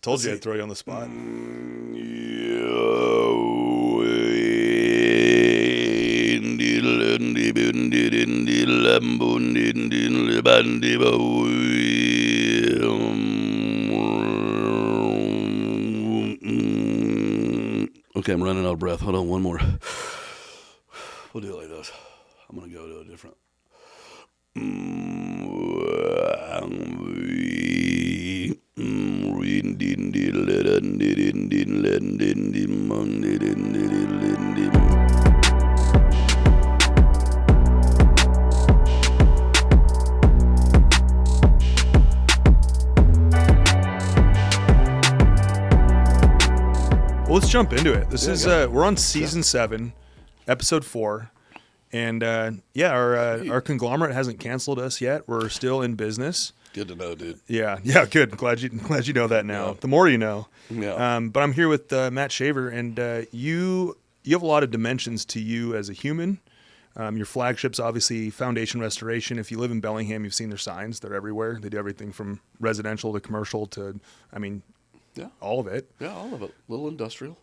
Told you I'd throw you on the spot. Okay, I'm running out of breath. Hold on, one more. We'll do it like this. I'm going to go to a different. Well, let's jump into it. This is we're on season 7, episode 4, and our conglomerate hasn't canceled us yet. We're still in business. Good to know, dude. Yeah, good. Glad you know that now. Yeah. The more you know. Yeah. But I'm here with Matt Shaver, and you have a lot of dimensions to you as a human. Your flagship's obviously Foundation Restoration. If you live in Bellingham, you've seen their signs. They're everywhere. They do everything from residential to commercial to, all of it. Yeah, all of it. Little industrial.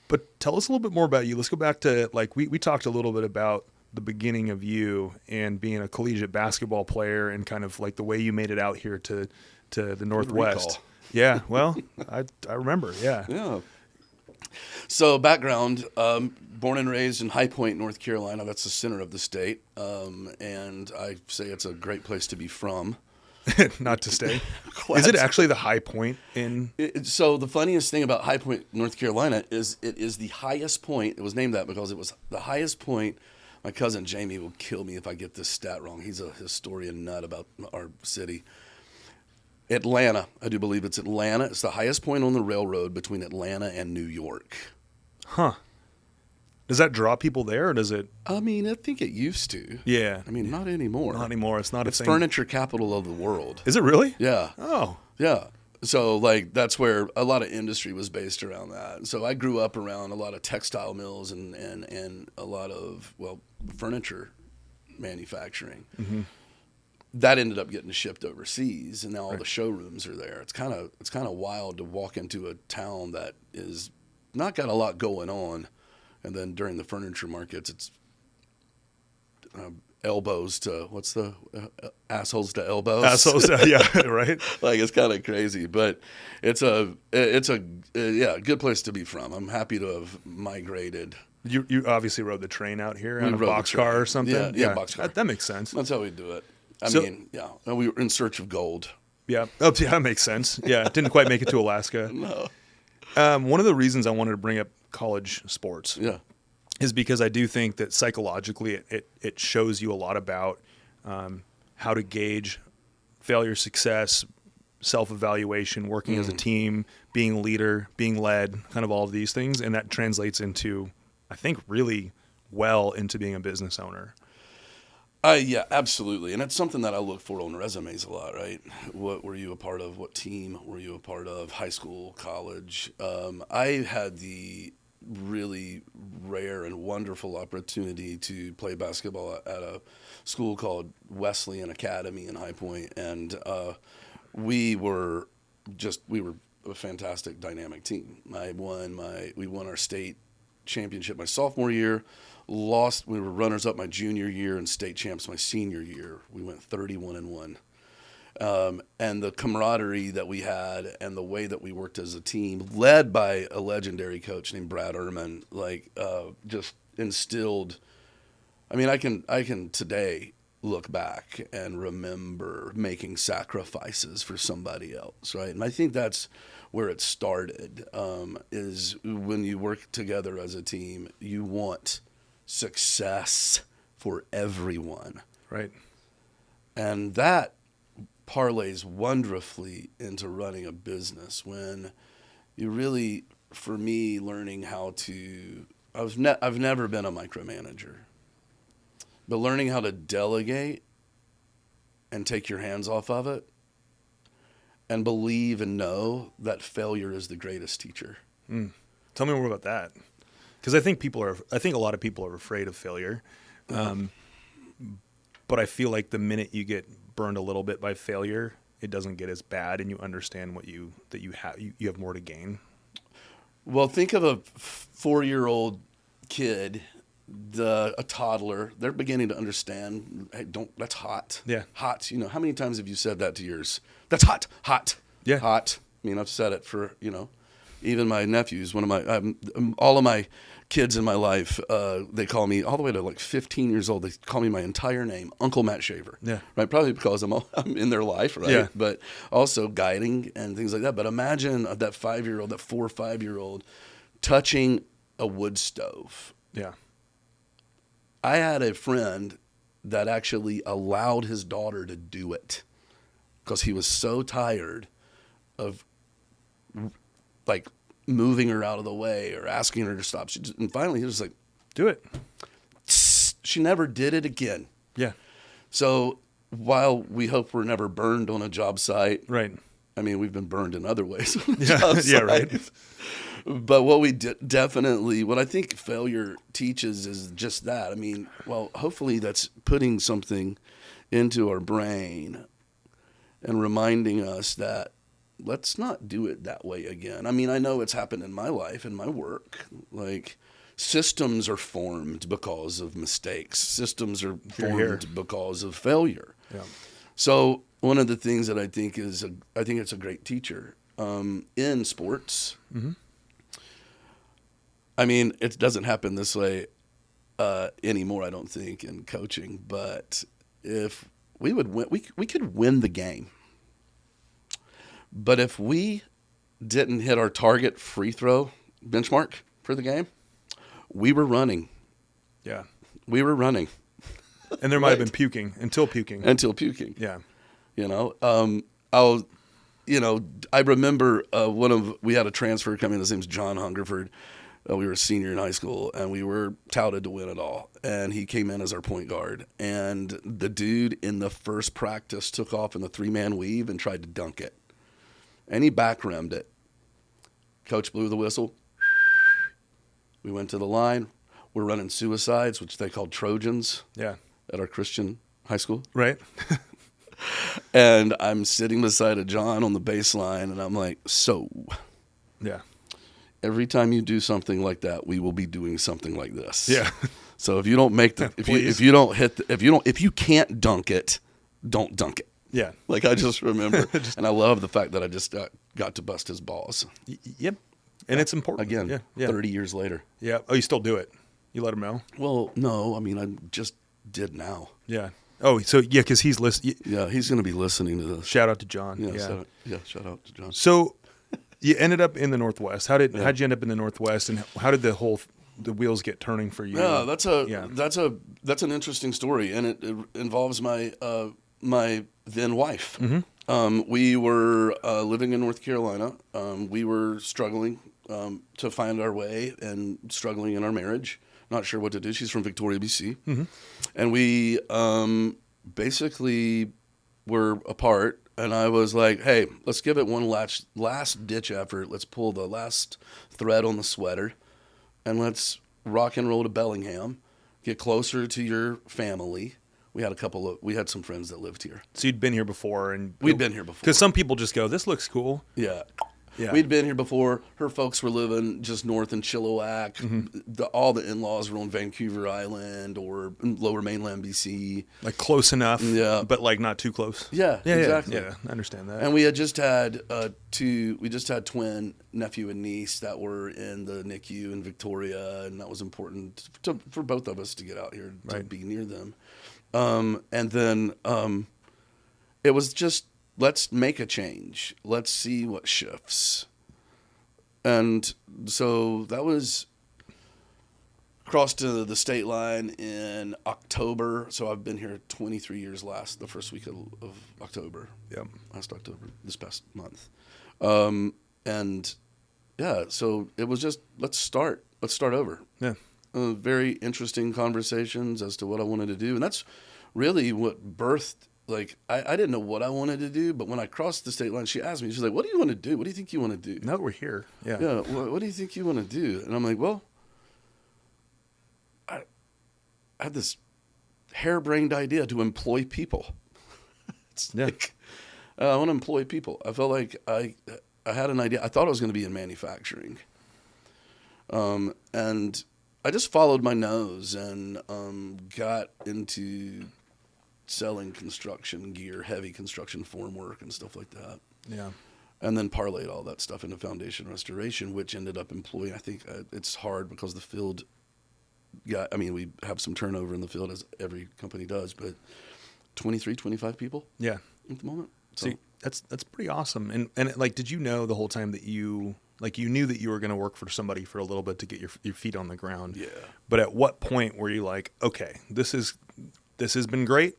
But tell us a little bit more about you. Let's go back to, we talked a little bit about the beginning of you and being a collegiate basketball player and kind of like the way you made it out here to the Northwest. Yeah, well, I remember, yeah. Yeah. So background, born and raised in High Point, North Carolina. That's the center of the state. And I say it's a great place to be from. Not to stay. Is it actually the high point in? So the funniest thing about High Point, North Carolina, is it is the highest point. It was named that because it was the highest point. My cousin Jamie will kill me if I get this stat wrong. He's a historian nut about our city. Atlanta, I do believe it's Atlanta. It's the highest point on the railroad between Atlanta and New York. Huh. Does that draw people there, or does it? I mean, I think it used to. Yeah. I mean, not anymore. Not anymore. It's not a thing. It's furniture capital of the world. Is it really? Yeah. Oh. Yeah. So, that's where a lot of industry was based around that. So I grew up around a lot of textile mills and a lot of, furniture manufacturing. Mm-hmm. That ended up getting shipped overseas, and now all the showrooms are there. It's kind of wild to walk into a town that is not got a lot going on. And then during the furniture markets, it's elbows to assholes to elbows. Assholes, yeah, right. It's kind of crazy, but it's a good place to be from. I'm happy to have migrated. You obviously rode the train out here on a boxcar or something. Yeah, boxcar. That makes sense. That's how we do it. And we were in search of gold. Yeah. Oh, yeah, that makes sense. Yeah, didn't quite make it to Alaska. No. One of the reasons I wanted to bring up college sports is because I do think that psychologically it shows you a lot about how to gauge failure, success, self-evaluation, working as a team, being a leader, being led, kind of all of these things. And that translates into, I think, really well into being a business owner. Yeah, absolutely. And it's something that I look for on resumes a lot, right? What were you a part of? What team were you a part of? High school, college? I had the really rare and wonderful opportunity to play basketball at a school called Wesleyan Academy in High Point. And we were a fantastic dynamic team. We won our state championship my sophomore year. We were runners up my junior year and state champs my senior year. We went 31-1. And the camaraderie that we had and the way that we worked as a team, led by a legendary coach named Brad Ehrman, just instilled. I mean, I can today look back and remember making sacrifices for somebody else, right? And I think that's where it started, is when you work together as a team, you want success for everyone. Right. And that parlays wonderfully into running a business when you really, for me, learning how to, I've never been a micromanager, but learning how to delegate and take your hands off of it and believe and know that failure is the greatest teacher. Tell me more about that. Because I think a lot of people are afraid of failure. But I feel like the minute you get burned a little bit by failure, it doesn't get as bad and you understand you have more to gain? Well, think of a 4-year-old kid, a toddler. They're beginning to understand. Hey, that's hot. Yeah. Hot. How many times have you said that to yours? That's hot. Hot. Yeah. Hot. I mean, I've said it for, even my nephews, all of my kids in my life, they call me all the way to like 15 years old. They call me my entire name, Uncle Matt Shaver. Yeah. Right. Probably because I'm in their life. Right. Yeah. But also guiding and things like that. But imagine that 4 or 5-year-old touching a wood stove. Yeah. I had a friend that actually allowed his daughter to do it because he was so tired of like moving her out of the way or asking her to stop. And finally he was like, do it. She never did it again. Yeah. So while we hope we're never burned on a job site, right. I mean, we've been burned in other ways. Yeah, right. But what we definitely, what I think failure teaches is just that. I mean, well, hopefully that's putting something into our brain and reminding us that let's not do it that way again. I mean, I know it's happened in my life, in my work. Like, systems are formed because of mistakes. Systems are formed because of failure. Yeah. So one of the things that I think it's a great teacher in sports. Mm-hmm. I mean, it doesn't happen this way anymore, I don't think, in coaching. But if we would win, we could win the game. But if we didn't hit our target free throw benchmark for the game, we were running. Yeah. We were running. And there might have been puking until puking. Yeah. I remember we had a transfer coming. His name's John Hungerford. We were a senior in high school, and we were touted to win it all. And he came in as our point guard. And the dude in the first practice took off in the 3-man weave and tried to dunk it. And he back-rimmed it. Coach blew the whistle. We went to the line. We're running suicides, which they called Trojans. Yeah. At our Christian high school. Right. And I'm sitting beside a John on the baseline, and I'm like, so. Yeah. Every time you do something like that, we will be doing something like this. Yeah. So if you don't make the, if you can't dunk it, don't dunk it. Yeah. Like I just remember, and I love the fact that I just got to bust his balls. Yep. And it's important. Again, 30 years later. Yeah. Oh, you still do it? You let him know? Well, no. I mean, I just did now. Yeah. Oh, so yeah, because he's listening. Yeah, he's going to be listening to this. Shout out to John. Shout out to John. So you ended up in the Northwest. How'd you end up in the Northwest, and how did the wheels get turning for you? Yeah, that's an interesting story, and it involves my my then wife. Mm-hmm. We were living in North Carolina. We were struggling to find our way and struggling in our marriage. Not sure what to do. She's from Victoria, BC. Mm-hmm. And we basically were apart. And I was like, hey, let's give it one last ditch effort. Let's pull the last thread on the sweater. And let's rock and roll to Bellingham. Get closer to your family. We had some friends that lived here. So you'd been here before, and we'd been here before. Because some people just go, "This looks cool." Yeah. Yeah. We'd been here before. Her folks were living just north in Chilliwack. Mm-hmm. All the in-laws were on Vancouver Island or Lower Mainland BC. Like close enough, yeah, but like not too close. Yeah, exactly. Yeah, I understand that. And we had just had twin nephew and niece that were in the NICU in Victoria, and that was important for both of us to get out here to be near them. And then it was just, let's make a change. Let's see what shifts. And so that was crossed to the state line in October. So I've been here 23 years the first week of October. Yep. Last October, this past month. And yeah, so it was just, let's start over. Yeah. Very interesting conversations as to what I wanted to do. And that's really what birthed, like, I didn't know what I wanted to do, but when I crossed the state line, she asked me, she's like, what do you want to do? What do you think you want to do? Now that we're here. Yeah. Yeah. What do you think you want to do? And I'm like, well, I had this harebrained idea to employ people. It's like, I want to employ people. I felt like I had an idea. I thought I was going to be in manufacturing. And I just followed my nose and got into selling construction gear, heavy construction formwork and stuff like that. Yeah. And then parlayed all that stuff into foundation restoration, which ended up employing, I think it's hard because the field we have some turnover in the field, as every company does, but 23, 25 people Yeah. at the moment. So See, that's pretty awesome. And like, did you know the whole time that you knew that you were going to work for somebody for a little bit to get your feet on the ground? Yeah. But at what point were you like, okay, this has been great.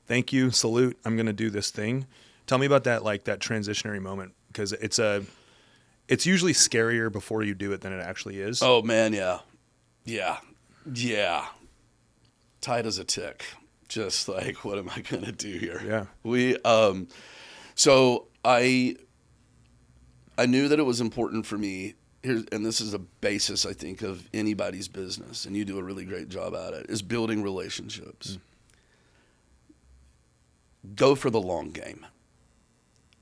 Thank you. Salute. I'm going to do this thing. Tell me about that, like that transitionary moment, because it's usually scarier before you do it than it actually is. Oh man. Yeah. Tight as a tick. Just like, what am I going to do here? Yeah. So I knew that it was important for me, and this is a basis, I think, of anybody's business, and you do a really great job at it, is building relationships. Go for the long game.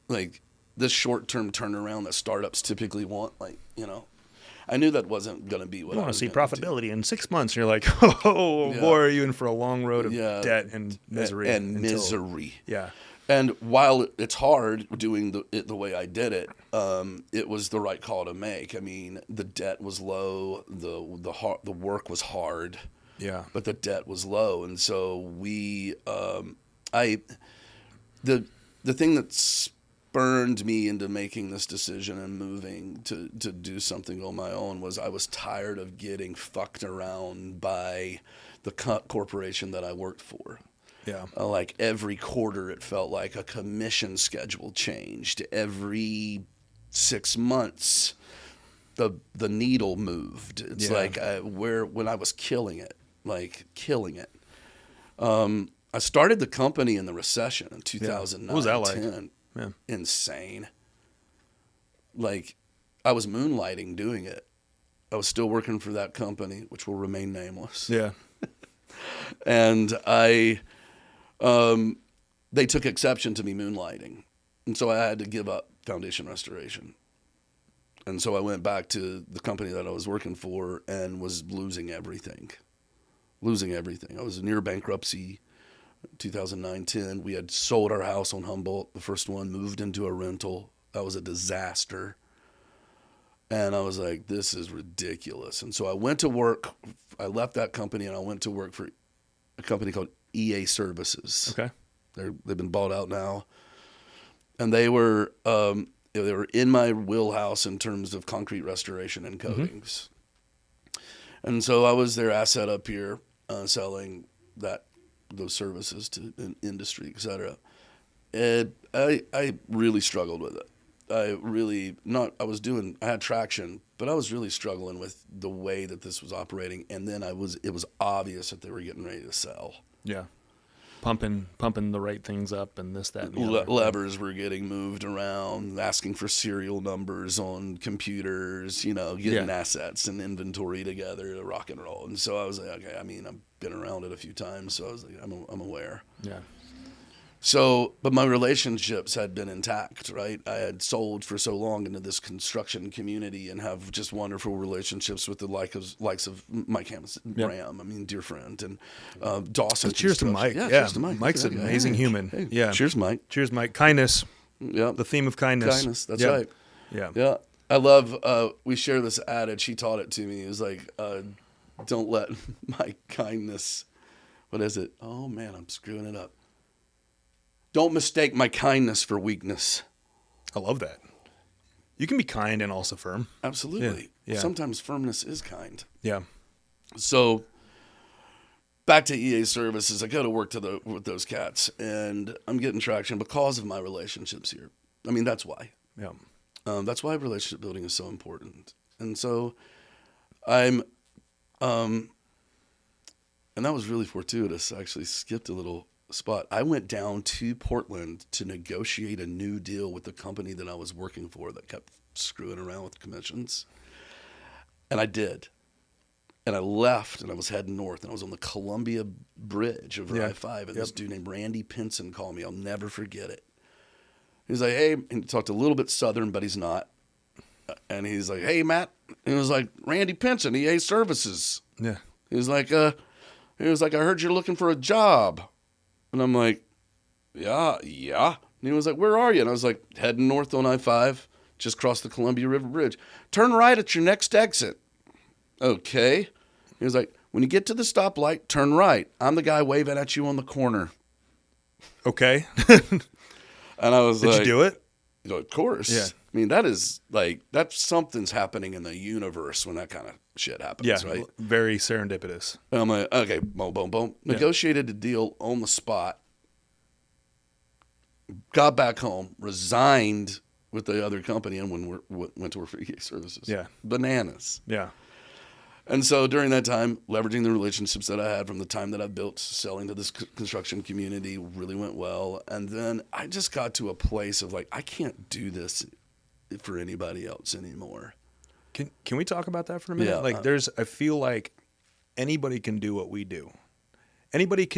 Like, this short-term turnaround that startups typically want, I knew that wasn't going to be what You I want to was see gonna profitability in 6 months, and you're like, oh, Yeah. boy, are you in for a long road of Yeah. debt and misery. Misery. Yeah. And while it's hard doing it the way I did it, it was the right call to make. I mean, the debt was low, the work was hard, Yeah. but the debt was low, and so the thing that spurned me into making this decision and moving to do something on my own was I was tired of getting fucked around by the corporation that I worked for. Yeah. Like every quarter, it felt like a commission schedule changed. Every 6 months, the needle moved. It's like when I was killing it. I started the company in the recession in 2009. What was that like? Yeah. Insane. Like, I was moonlighting doing it. I was still working for that company, which will remain nameless. Yeah. And they took exception to me moonlighting. And so I had to give up foundation restoration. And so I went back to the company that I was working for and was losing everything. I was near bankruptcy. 2009-10, we had sold our house on Humboldt, the first one, moved into a rental. That was a disaster. And I was like, this is ridiculous. And so I went to work. I left that company and I went to work for a company called EA Services. Okay. They've been bought out now. And they were in my wheelhouse in terms of concrete restoration and coatings. Mm-hmm. And so I was their asset up here selling those services to an industry, et cetera. And I really struggled with it. I had traction, but I was really struggling with the way that this was operating. And then it was obvious that they were getting ready to sell. Yeah. Pumping the right things up and this, that, and the other. Levers were getting moved around, asking for serial numbers on computers, getting assets and inventory together to rock and roll. And so I was like, okay, I mean, I've been around it a few times, so I was like, I'm aware. Yeah. So, but my relationships had been intact, right? I had sold for so long into this construction community and have just wonderful relationships with the likes of Mike Ram, I mean, dear friend, and Dawson. Cheers to Mike. Yeah, cheers to Mike. Mike's an amazing human. Hey, yeah. Cheers, Mike. Cheers, Mike. Kindness. Yeah. The theme of kindness. Kindness. That's right. Yeah. Yeah. I love, we share this adage. He taught it to me. It was like, don't let my kindness, what is it? Oh man, I'm screwing it up. Don't mistake my kindness for weakness. I love that. You can be kind and also firm. Absolutely. Yeah. Sometimes firmness is kind. Yeah. So back to EA Services, I go to work with those cats, and I'm getting traction because of my relationships here. I mean, that's why. Yeah. That's why relationship building is so important. And so and that was really fortuitous. I actually skipped a little spot. I went down to Portland to negotiate a new deal with the company that I was working for that kept screwing around with commissions. And I did. And I left, and I was heading north, and I was on the Columbia Bridge over I-5, and this dude named Randy Pinson called me. I'll never forget it. He's like, hey, and he talked a little bit Southern, but he's not. And he's like, hey, Matt. And he was like, Randy Pinson, EA Services. Yeah. He was like, I heard you're looking for a job. And I'm like, yeah. And he was like, where are you? And I was like, heading north on I-5, just crossed the Columbia River Bridge. Turn right at your next exit. Okay. He was like, when you get to the stoplight, turn right. I'm the guy waving at you on the corner. Okay. And I was Did like, you do it? Of course. Yeah. I mean, that is like, that's something's happening in the universe when that kind of shit happens, Yeah. right? Very serendipitous. And I'm like, okay, boom, boom, boom. Yeah. Negotiated a deal on the spot. Got back home, resigned with the other company, and went to work for EA Services. Yeah. Bananas. Yeah. And so during that time, leveraging the relationships that I had from the time that I built, selling to this construction community really went well. And then I just got to a place of like, I can't do this for anybody else anymore. Can we talk about that for a minute? Yeah. Like I feel like anybody can do what we do. Anybody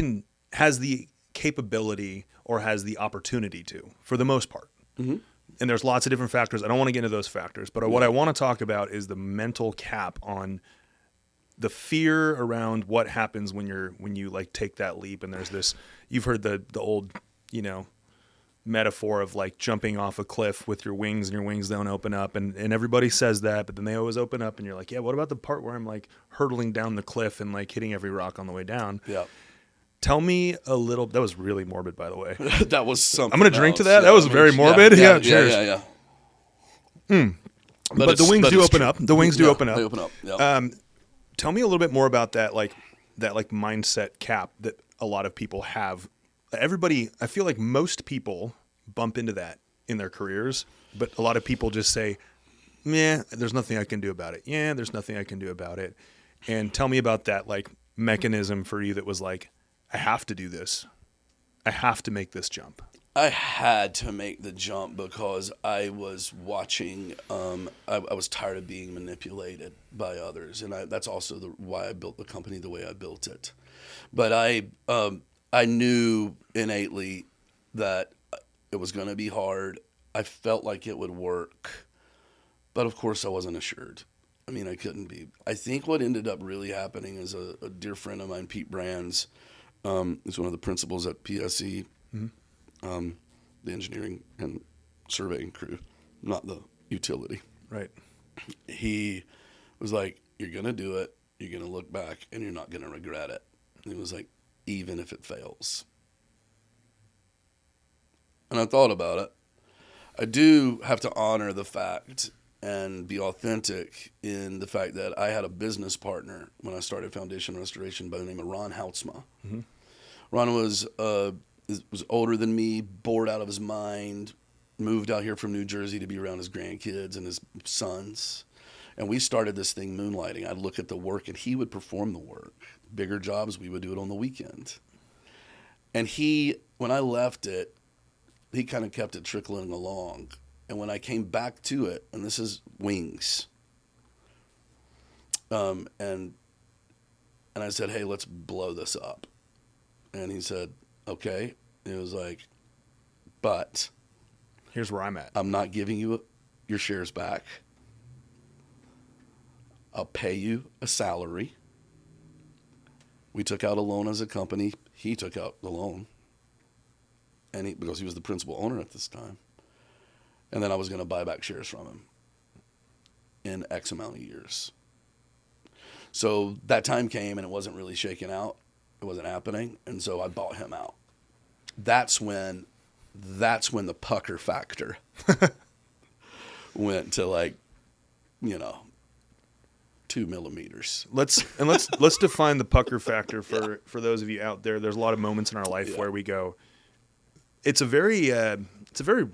has the capability or has the opportunity to, for the most part. Mm-hmm. And there's lots of different factors. I don't want to get into those factors, but what I want to talk about is the mental cap on the fear around what happens when you like take that leap. And there's this, you've heard the old, metaphor of like jumping off a cliff with your wings and your wings don't open up. And everybody says that, but then they always open up and you're like, yeah, what about the part where I'm like hurtling down the cliff and like hitting every rock on the way down? Yeah. Tell me a little, that was really morbid, by the way. That was something. I'm going to drink to that. Yeah, that was very morbid. Yeah. Cheers. Yeah. But the wings do open up. The wings do open up. They open up. Yeah. Tell me a little bit more about that mindset cap that a lot of people have. Everybody, I feel like most people bump into that in their careers, but a lot of people just say, "Meh, there's nothing I can do about it." Yeah, there's nothing I can do about it. And tell me about that like mechanism for you that was like, I have to do this. I have to make this jump. I had to make the jump because I was watching. I was tired of being manipulated by others, and that's also why I built the company the way I built it. But I knew innately that it was going to be hard. I felt like it would work, but of course I wasn't assured. I mean, I couldn't be. I think what ended up really happening is a dear friend of mine, Pete Brands, is one of the principals at PSE. Mm-hmm. The engineering and surveying crew, not the utility. Right. He was like, you're going to do it, you're going to look back, and you're not going to regret it. And he was like, even if it fails. And I thought about it. I do have to honor the fact and be authentic in the fact that I had a business partner when I started Foundation Restoration by the name of Ron Houtsma. Mm-hmm. Ron was older than me, bored out of his mind, moved out here from New Jersey to be around his grandkids and his sons. And we started this thing moonlighting. I'd look at the work and he would perform the work. Bigger jobs, we would do it on the weekend. And when I left it, he kind of kept it trickling along. And when I came back to it, and this is wings, and I said, hey, let's blow this up. And he said, okay. It was like, but here's where I'm at. I'm not giving you your shares back. I'll pay you a salary. We took out a loan as a company. He took out the loan, because he was the principal owner at this time. And then I was going to buy back shares from him in X amount of years. So that time came and it wasn't really shaking out. It wasn't happening. And so I bought him out. That's when the pucker factor went to 2 millimeters. Let's define the pucker factor for those of you out there. There's a lot of moments in our life where we go, it's a very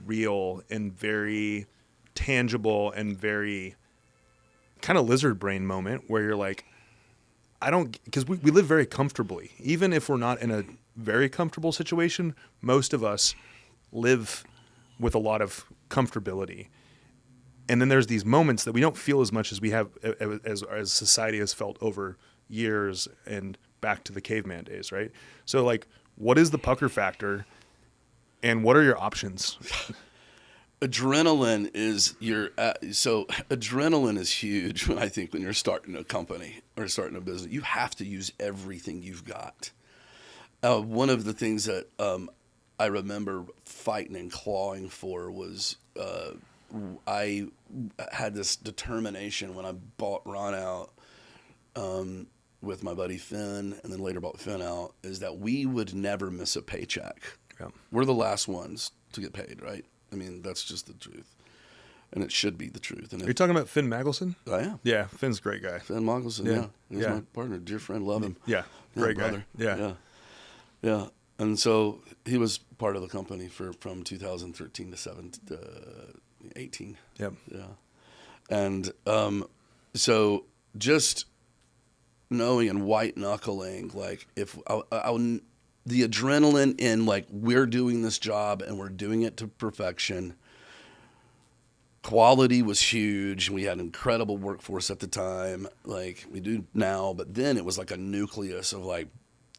real and very tangible and very kind of lizard brain moment where you're like, because we live very comfortably. Even if we're not in a very comfortable situation, most of us live with a lot of comfortability. And then there's these moments that we don't feel as much as we have as society has felt over years and back to the caveman days, right? So like, what is the pucker factor and what are your options? adrenaline is adrenaline is huge. I think when you're starting a company or starting a business, you have to use everything you've got. One of the things that I remember fighting and clawing for was I had this determination when I bought Ron out with my buddy Finn, and then later bought Finn out, is that we would never miss a paycheck. Yeah. We're the last ones to get paid, right? I mean, that's just the truth. And it should be the truth. And Are you talking about Finn Magelson? I am. Yeah, Finn's a great guy. Finn Magelson, yeah. He's my partner, dear friend, love him. Yeah, great brother. guy. Yeah. And so he was part of the company from 2013 to 18. Yep. Yeah. And so just knowing and white knuckling, like if the adrenaline in like we're doing this job and we're doing it to perfection. Quality was huge. We had an incredible workforce at the time, like we do now. But then it was like a nucleus of like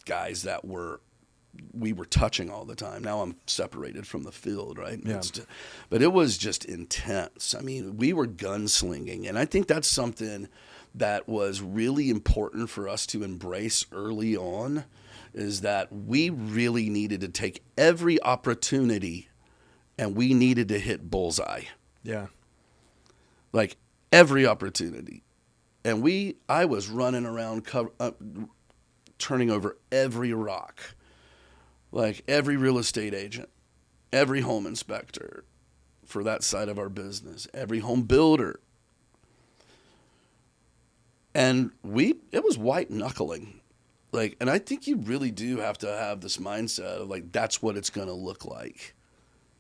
guys that we were touching all the time. Now I'm separated from the field, right? Yeah. But it was just intense. I mean, we were gunslinging, and I think that's something that was really important for us to embrace early on. Is that we really needed to take every opportunity and we needed to hit bullseye. Yeah. Like every opportunity. And I was running around turning over every rock. Like every real estate agent, every home inspector for that side of our business, every home builder. And it was white knuckling. Like, and I think you really do have to have this mindset of like, that's what it's going to look like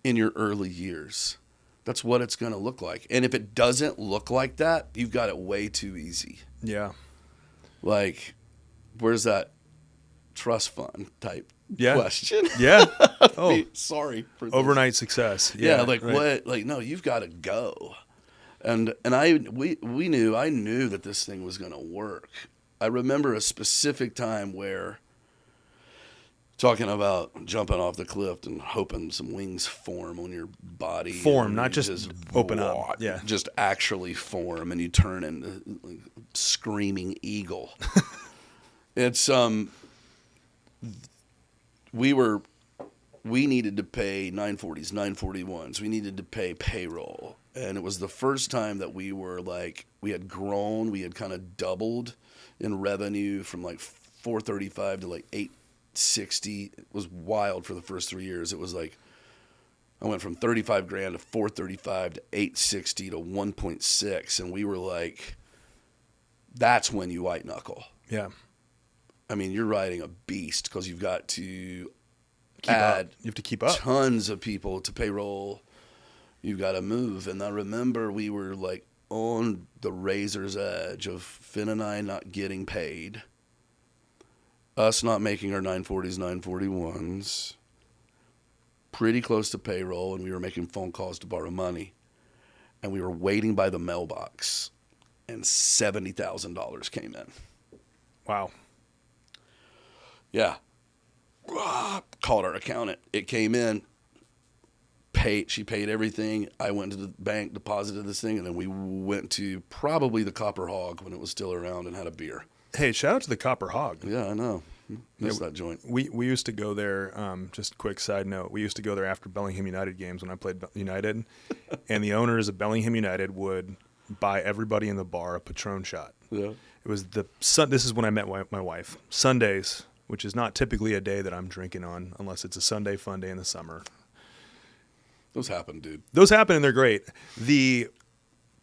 in your early years. That's what it's going to look like. And if it doesn't look like that, you've got it way too easy. Yeah. Like, where's that trust fund type question? Yeah. Oh, sorry for this. Overnight success. Yeah. Right. What? Like, no, you've got to go. And I knew that this thing was going to work. I remember a specific time where talking about jumping off the cliff and hoping some wings form on your body. Form, not just open up. Yeah. Just actually form and you turn into like screaming eagle. It's we needed to pay 940s, 941s. We needed to pay payroll. And it was the first time that we were like, we had grown, we had kind of doubled in revenue from like 435 to like 860. It was wild for the first 3 years. It was like, I went from 35 grand to 435 to 860 to 1.6. And we were like, that's when you white knuckle. Yeah. I mean, you're riding a beast because you've got to You have to keep up. tons of people to payroll. You've got to move. And I remember we were like on the razor's edge of Finn and I not getting paid, us not making our 940s, 941s, pretty close to payroll, and we were making phone calls to borrow money. And we were waiting by the mailbox, and $70,000 came in. Wow. Yeah. Called our accountant. It came in. She paid everything. I went to the bank, deposited this thing, and then we went to probably the Copper Hog when it was still around and had a beer. Hey, shout out to the Copper Hog. Yeah, I know. Missed that joint. We used to go there, just a quick side note, we used to go there after Bellingham United games when I played United, and the owners of Bellingham United would buy everybody in the bar a Patron shot. Yeah. It was this is when I met my wife. Sundays, which is not typically a day that I'm drinking on unless it's a Sunday fun day in the summer. Those happen, dude. Those happen, and they're great. The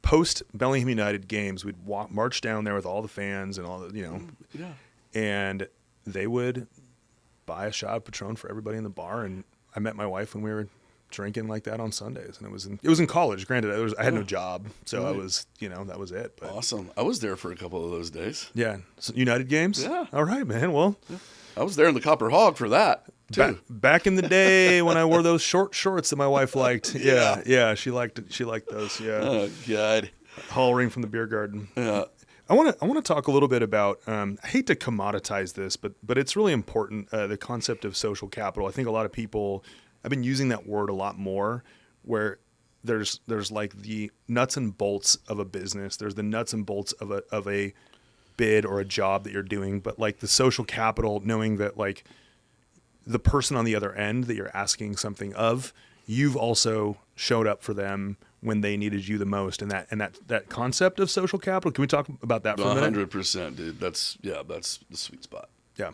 post-Bellingham United games, we'd march down there with all the fans and all the, Yeah. and they would buy a shot of Patron for everybody in the bar. And I met my wife when we were drinking like that on Sundays, and it was in college. Granted, I had no job, so Right. I was, that was it. But Awesome. I was there for a couple of those days. yeah, so United games. Yeah. All right, man. Well, I was there in the Copper Hog for that, too. back in the day when I wore those short shorts that my wife liked. Yeah, she liked it. She liked those. Yeah. Oh, God. Hall ring from the beer garden. Yeah. I want to talk a little bit about. I hate to commoditize this, but it's really important. The concept of social capital. I think a lot of people. I've been using that word a lot more, where there's like the nuts and bolts of a business. There's the nuts and bolts of a bid or a job that you're doing, but like the social capital, knowing that like the person on the other end that you're asking something of, you've also showed up for them when they needed you the most. And that concept of social capital, can we talk about that for a minute? 100%, dude. That's the sweet spot. Yeah.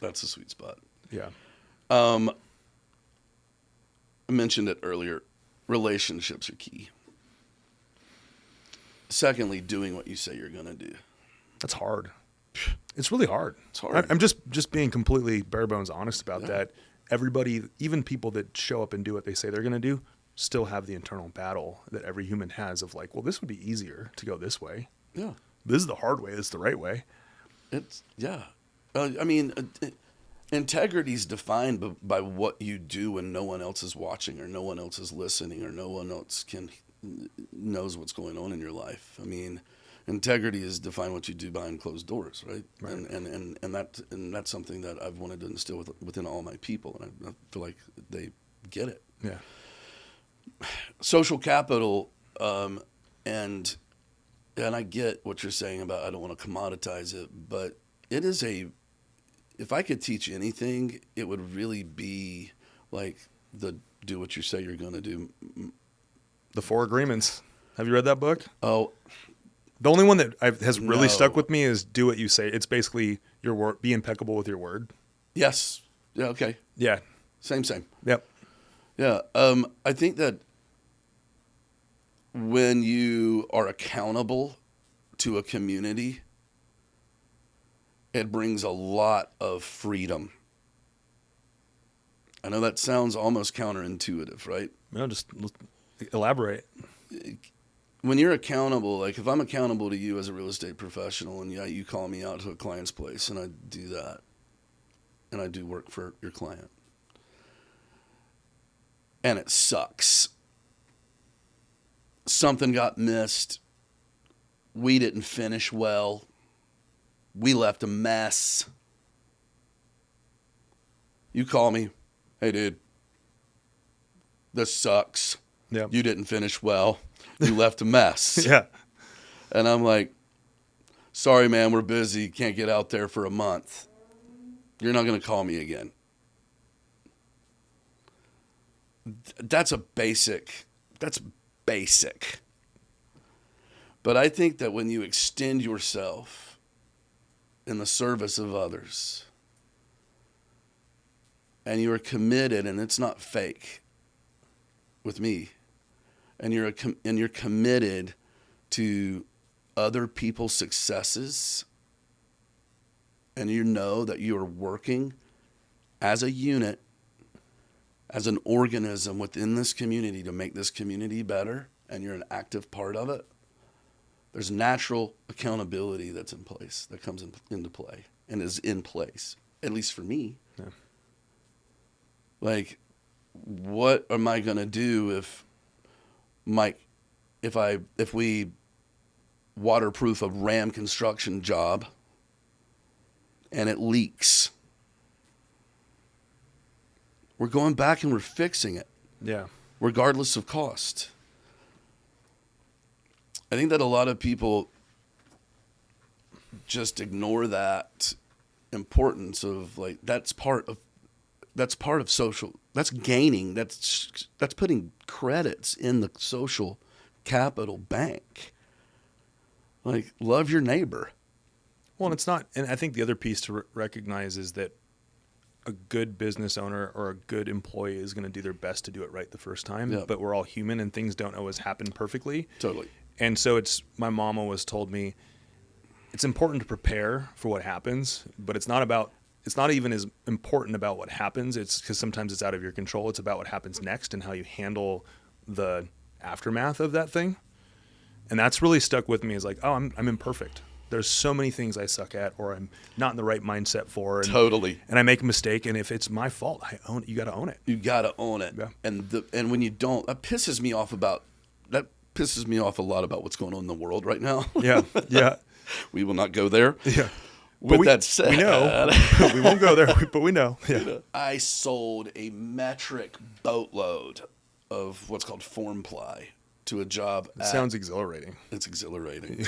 That's the sweet spot. Yeah. I mentioned it earlier. Relationships are key. Secondly, doing what you say you're going to do. That's hard. It's really hard. It's hard. I'm just being completely bare bones honest about that. Everybody, even people that show up and do what they say they're going to do, still have the internal battle that every human has of like, well, this would be easier to go this way. Yeah. This is the hard way. This is the right way. It's, yeah. Integrity is defined by what you do when no one else is watching or no one else is listening or no one else knows what's going on in your life. I mean, integrity is define what you do behind closed doors, right? And that's something that I've wanted to instill within all my people, and I feel like they get it. Yeah. Social capital, and I get what you're saying about I don't want to commoditize it, but it is if I could teach anything, it would really be like the do what you say you're going to do. The 4 Agreements. Have you read that book? Oh. The only one that has really stuck with me is do what you say. It's basically your word, be impeccable with your word. Yes. Yeah. Okay. Yeah. Same. Yep. Yeah. I think that when you are accountable to a community, it brings a lot of freedom. I know that sounds almost counterintuitive, right? No, just elaborate. When you're accountable, like if I'm accountable to you as a real estate professional and you call me out to a client's place and I do that and I do work for your client and it sucks. Something got missed. We didn't finish well. We left a mess. You call me, hey dude, this sucks. Yep. You didn't finish well. You left a mess. Yeah. And I'm like, sorry, man, we're busy. Can't get out there for a month. You're not going to call me again. That's basic. But I think that when you extend yourself in the service of others and you're committed, and it's not fake with me, and you're committed to other people's successes, and you know that you are working as a unit, as an organism within this community to make this community better, and you're an active part of it, there's natural accountability that's in place, that comes into play and is in place, at least for me. Yeah. Like, what am I going to do if we waterproof a Ram construction job and it leaks? We're going back and we're fixing it. Yeah. Regardless of cost. I think that a lot of people just ignore that importance of like that's part of social. That's gaining. That's putting credits in the social capital bank. Like, love your neighbor. Well, and it's not, and I think the other piece to recognize is that a good business owner or a good employee is going to do their best to do it right the first time, Yeah. but we're all human and things don't always happen perfectly. Totally. And so my mom always told me, it's important to prepare for what happens, but it's not even as important about what happens. It's because sometimes it's out of your control. It's about what happens next and how you handle the aftermath of that thing. And that's really stuck with me, is like, oh, I'm imperfect. There's so many things I suck at or I'm not in the right mindset for. And, Totally. And I make a mistake, and if it's my fault, I own it. You got to own it. You got to own it. Yeah. And when you don't, that pisses me off a lot about what's going on in the world right now. Yeah. Yeah. We will not go there. Yeah. With that said, we know. We won't go there, but we know. Yeah. I sold a metric boatload of what's called form ply to a job. It sounds exhilarating. It's exhilarating.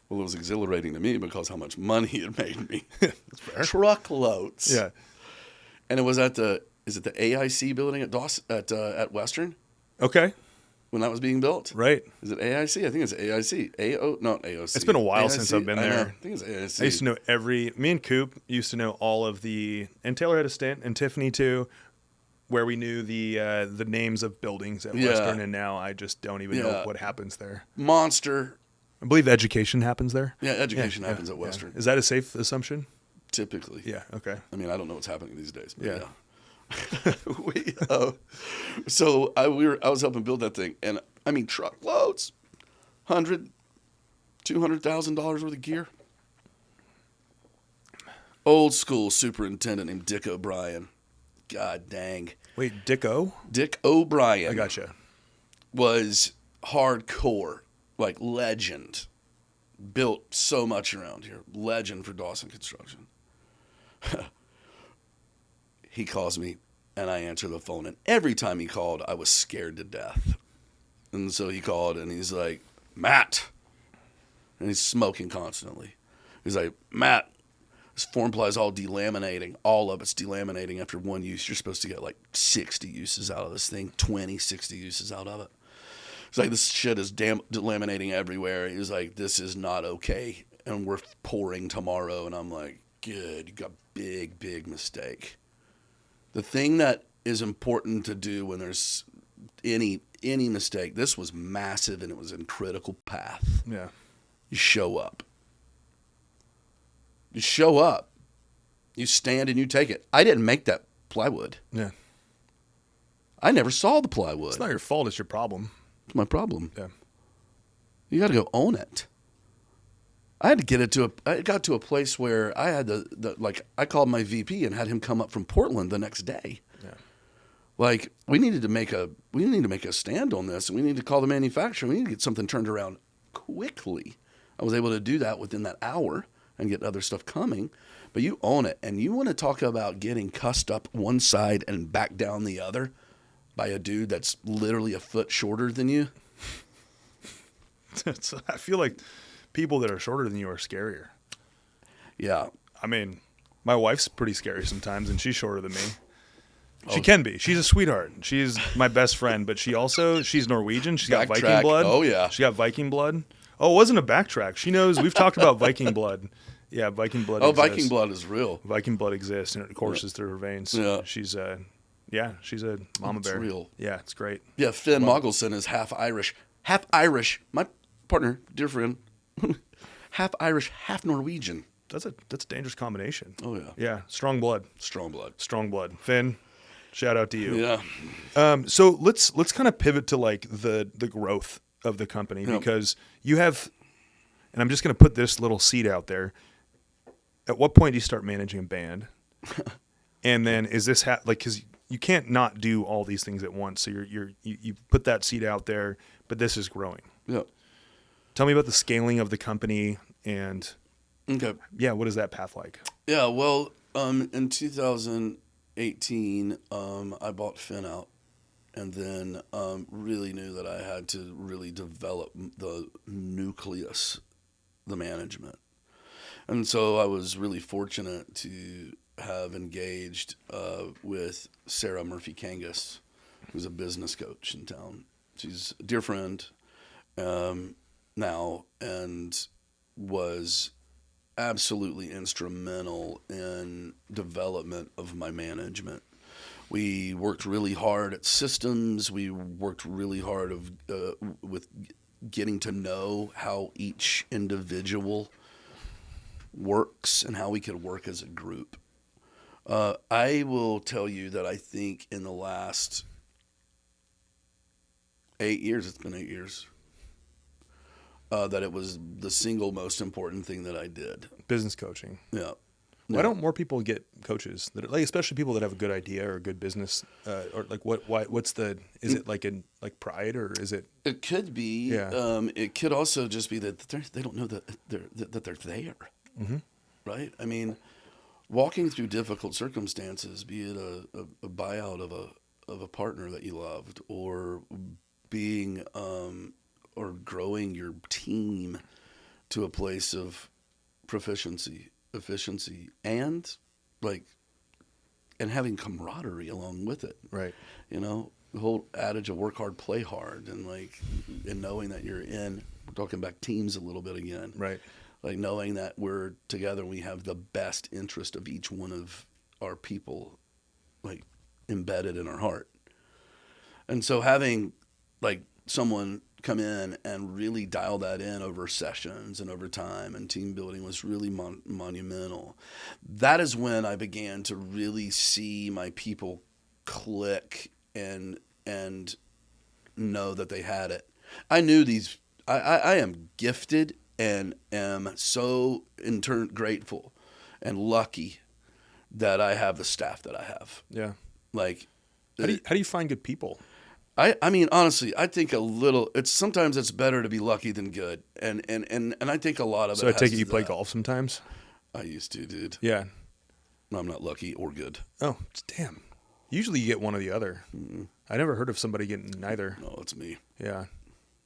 Well, it was exhilarating to me because how much money it made me. That's fair. Truckloads. Yeah. And it was at the AIC building at Western Okay. when that was being built? Right. Is it AIC? I think it's AIC. Not AOC. It's been a while AIC? since I've been I know. there. I think it's AIC. I used to know me and Coop used to know all of and Taylor had a stint, and Tiffany too, where we knew the names of buildings at Western, and now I just don't even know what happens there. Monster. I believe education happens there. Yeah, education happens at Western. Yeah. Is that a safe assumption? Typically. Yeah, okay. I mean, I don't know what's happening these days, but Yeah. So I was helping build that thing, and I mean truckloads, $200,000 worth of gear. Old school superintendent named Dick O'Brien. God dang. Wait, Dick O'Brien. I gotcha. Was hardcore, like legend. Built so much around here. Legend for Dawson Construction. He calls me, and I answer the phone. And every time he called, I was scared to death. And so he called, and he's like, Matt. And he's smoking constantly. He's like, Matt, this form ply is all delaminating. All of it's delaminating after one use. You're supposed to get like 60 uses out of this thing, 60 uses out of it. It's like, this shit is delaminating everywhere. He's like, this is not okay. And we're pouring tomorrow. And I'm like, good, you got big mistake. The thing that is important to do when there's any mistake, this was massive and it was in critical path. Yeah. You show up. You show up. You stand and you take it. I didn't make that plywood. Yeah. I never saw the plywood. It's not your fault, it's your problem. It's my problem. Yeah. You got to go own it. I got to a place where I had I called my VP and had him come up from Portland the next day. Yeah. Like, we need to make a stand on this, and we need to call the manufacturer. We need to get something turned around quickly. I was able to do that within that hour and get other stuff coming. But you own it, and you want to talk about getting cussed up one side and back down the other by a dude that's literally a foot shorter than you. I feel like people that are shorter than you are scarier. Yeah. I mean, my wife's pretty scary sometimes, and she's shorter than me. She can be. She's a sweetheart. She's my best friend, but she's Norwegian. She's got Viking blood. Oh, yeah. She got Viking blood. Oh, it wasn't a backtrack. She knows. We've talked about Viking blood. Yeah, Viking blood exists. Viking blood is real. Viking blood exists, and it courses through her veins. Yeah. She's a mama bear. It's real. Yeah, it's great. Yeah, Finn Moggelson is half Irish. Half Irish. My partner, dear friend, half Irish, half Norwegian. That's a dangerous combination. Oh, yeah. Yeah, strong blood. Strong blood. Strong blood. Finn, shout out to you. Yeah. So let's kind of pivot to like the growth of the company, because you have, and I'm just going to put this little seed out there. At what point do you start managing a band? And then is this because you can't not do all these things at once. So you put that seed out there, but this is growing. Yeah. Tell me about the scaling of the company and what is that path like? Yeah, well, in 2018, I bought Finn out, and then really knew that I had to really develop the nucleus, the management. And so I was really fortunate to have engaged with Sarah Murphy-Kangas, who's a business coach in town. She's a dear friend now, and was absolutely instrumental in development of my management. We worked really hard at systems. We worked really hard with getting to know how each individual works and how we could work as a group. I will tell you that I think in the last 8 years, it's been 8 years, that it was the single most important thing that I did. Business coaching. Yeah. Why don't more people get coaches that, like, especially people that have a good idea or a good business, or like what's the, is it like pride, or is it? It could be. Yeah. It could also just be that they don't know that they're there. Mm-hmm. Right. I mean, walking through difficult circumstances, be it a buyout of a partner that you loved, or being or growing your team to a place of proficiency, efficiency, and and having camaraderie along with it. Right. You know, the whole adage of work hard, play hard, and and knowing that we're talking back teams a little bit again. Right. Like knowing that we're together and we have the best interest of each one of our people embedded in our heart. And so having someone come in and really dial that in over sessions and over time and team building was really monumental. That is when I began to really see my people click and know that they had it. I knew I am gifted and am so in turn grateful and lucky that I have the staff that I have. Yeah. How do you find good people? I mean, honestly, I think sometimes it's better to be lucky than good. And I think a lot of it. So I take it you play golf sometimes? I used to, dude. Yeah. I'm not lucky or good. Oh, damn. Usually you get one or the other. Mm-hmm. I never heard of somebody getting neither. No, it's me. Yeah.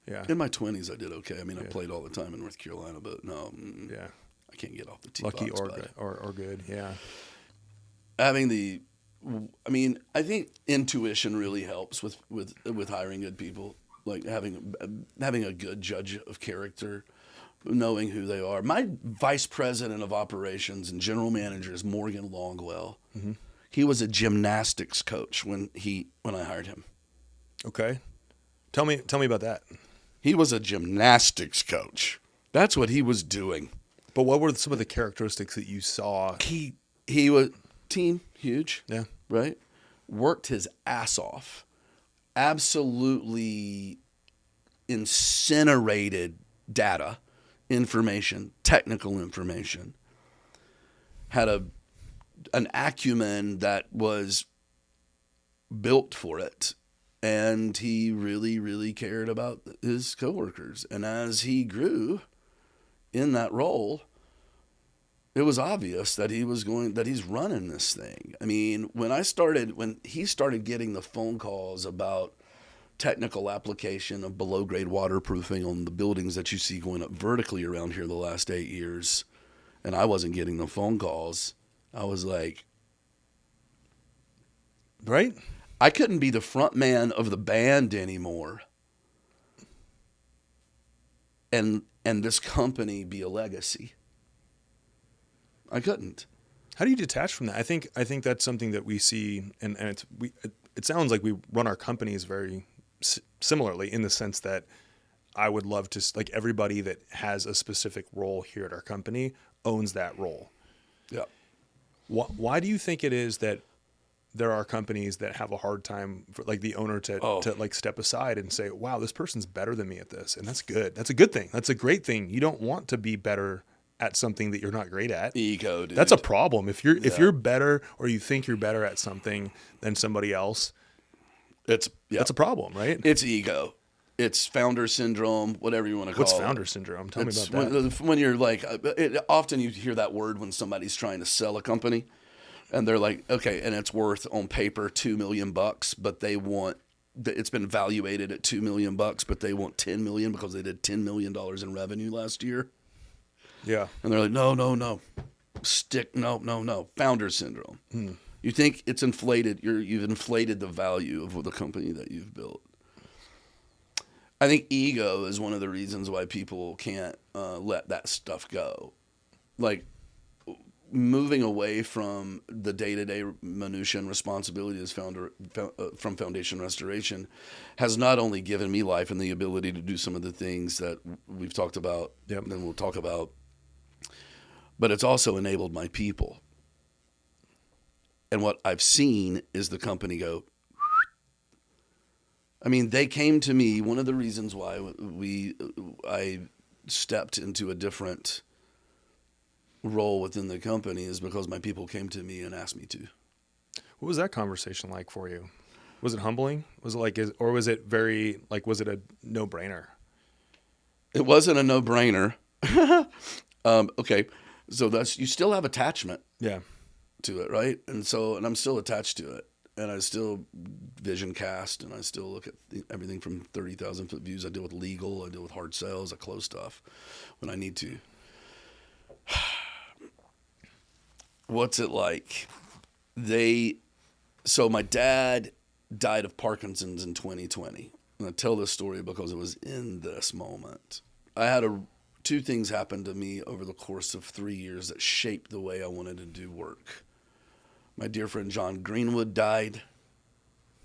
Yeah. In my 20s, I did okay. I mean, I played all the time in North Carolina, but no. Yeah. I can't get off the tee lucky box, or good. Yeah. I think intuition really helps with hiring good people. Like having a good judge of character, knowing who they are. My vice president of operations and general manager is Morgan Longwell. Mm-hmm. He was a gymnastics coach when I hired him. Okay. Tell me about that. He was a gymnastics coach. That's what he was doing. But what were some of the characteristics that you saw? He was team huge. Yeah. Right? Worked his ass off. Absolutely incinerated data, information, technical information. Had an acumen that was built for it. And he really, really cared about his coworkers. And as he grew in that role, it was obvious that he's running this thing. I mean, when he started getting the phone calls about technical application of below grade waterproofing on the buildings that you see going up vertically around here the last 8 years, and I wasn't getting the phone calls, I was like, right? I couldn't be the front man of the band anymore. And this company be a legacy. I couldn't. How do you detach from that? I think that's something that we see, and it sounds like we run our companies very similarly in the sense that I would love to, everybody that has a specific role here at our company owns that role. Yeah. Why do you think it is that there are companies that have a hard time for the owner to step aside and say, wow, this person's better than me at this. And that's good. That's a good thing. That's a great thing. You don't want to be better at something that you're not great at. Ego, dude. That's a problem. If you're better, or you think you're better at something than somebody else, that's a problem, right? It's ego. It's founder syndrome, whatever you want to call it. What's founder syndrome? Tell me about that. When you're often you hear that word when somebody's trying to sell a company. And they're like, okay, and it's worth on paper $2 million, but they want it's been valuated at $2 million, but they want $10 million because they did $10 million in revenue last year. Yeah, and they're like, no, no, founder syndrome. You think it's inflated? You've inflated the value of the company that you've built. I think ego is one of the reasons why people can't let that stuff go, moving away from the day-to-day minutia and responsibilities from Foundation Restoration has not only given me life and the ability to do some of the things that we've talked about, and we'll talk about, but it's also enabled my people. And what I've seen is the company go, I mean, they came to me. One of the reasons why I stepped into a different role within the company is because my people came to me and asked me to. What was that conversation like for you? Was it humbling? Was it or was it very was it a no-brainer? It wasn't a no-brainer. Okay, so you still have attachment. Yeah. To it, right? And I'm still attached to it. and I still vision cast, and I still look at everything from 30,000 foot views. I deal with legal, I deal with hard sales, I close stuff when I need to. What's it like? So my dad died of Parkinson's in 2020. And I tell this story because it was in this moment. I had two things happen to me over the course of 3 years that shaped the way I wanted to do work. My dear friend John Greenwood died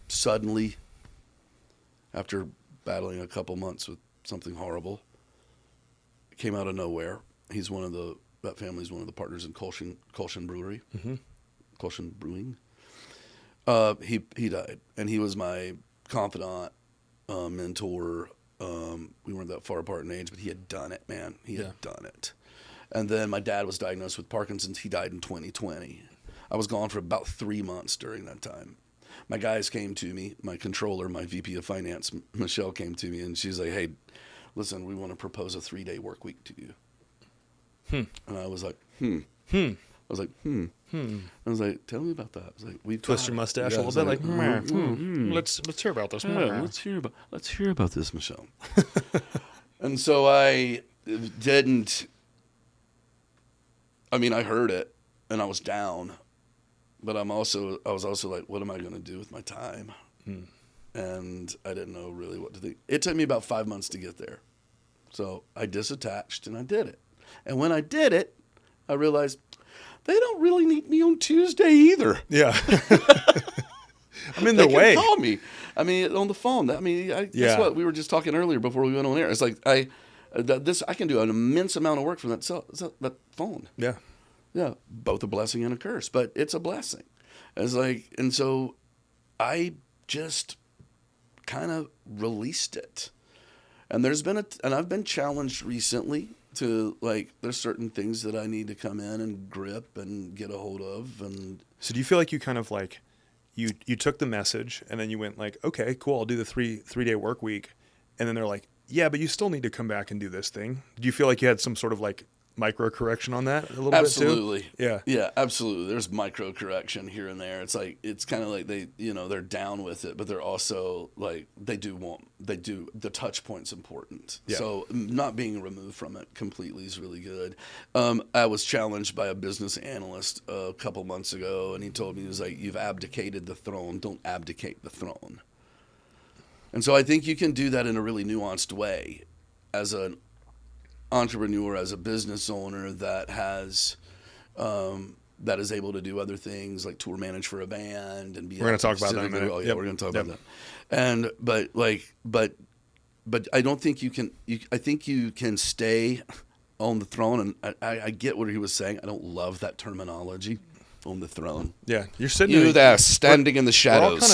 suddenly after battling a couple months with something horrible. It came out of nowhere. That family's one of the partners in Kolshin Brewery. Mm-hmm. Kolshin Brewing. He died, and he was my confidant, mentor. We weren't that far apart in age, but he had done it, man. He had done it. And then my dad was diagnosed with Parkinson's. He died in 2020. I was gone for about 3 months during that time. My guys came to me, my controller, my VP of finance, Michelle, came to me, and she's like, hey, listen, we want to propose a 3-day work week to you. And I was like, I was like, I was like, tell me about that. I was like, we twist your mustache a little bit, let's hear about this. Let's hear about this, Michelle. And so I didn't. I mean, I heard it, and I was down, but I was also like, what am I going to do with my time? And I didn't know really what to think. It took me about 5 months to get there, so I disattached and I did it. And when I did it, I realized they don't really need me on Tuesday either. Yeah. I'm in their way. They can call me. I mean, on the phone. I mean, guess what? We were just talking earlier before we went on air. It's like I can do an immense amount of work from that phone. Yeah. Yeah. Both a blessing and a curse, but it's a blessing. It's like, and so I just kind of released it. And I've been challenged recently to, like, there's certain things that I need to come in and grip and get a hold of. And so do you feel like you kind of like you took the message and then you went like, okay, cool, I'll do the three-day work week, and then they're like, yeah, but you still need to come back and do this thing. Do you feel like you had some sort of like micro correction on that a little absolutely. bit too? Yeah, absolutely. There's micro correction here and there. It's like, it's kind of like they're down with it, but they're also like, they do the touch point's important. Yeah. So not being removed from it completely is really good. I was challenged by a business analyst a couple months ago, and he told me, he was like, you've abdicated the throne. Don't abdicate the throne. And so I think you can do that in a really nuanced way as an entrepreneur, as a business owner that is able to do other things like tour manage for a band and be. We're going to talk about that in a minute. Oh yeah, we're going to talk about that. And but I don't think you can. I think you can stay on the throne. And I get what he was saying. I don't love that terminology. On the throne. Yeah, you're sitting. You there, standing in the shadows. We're all kind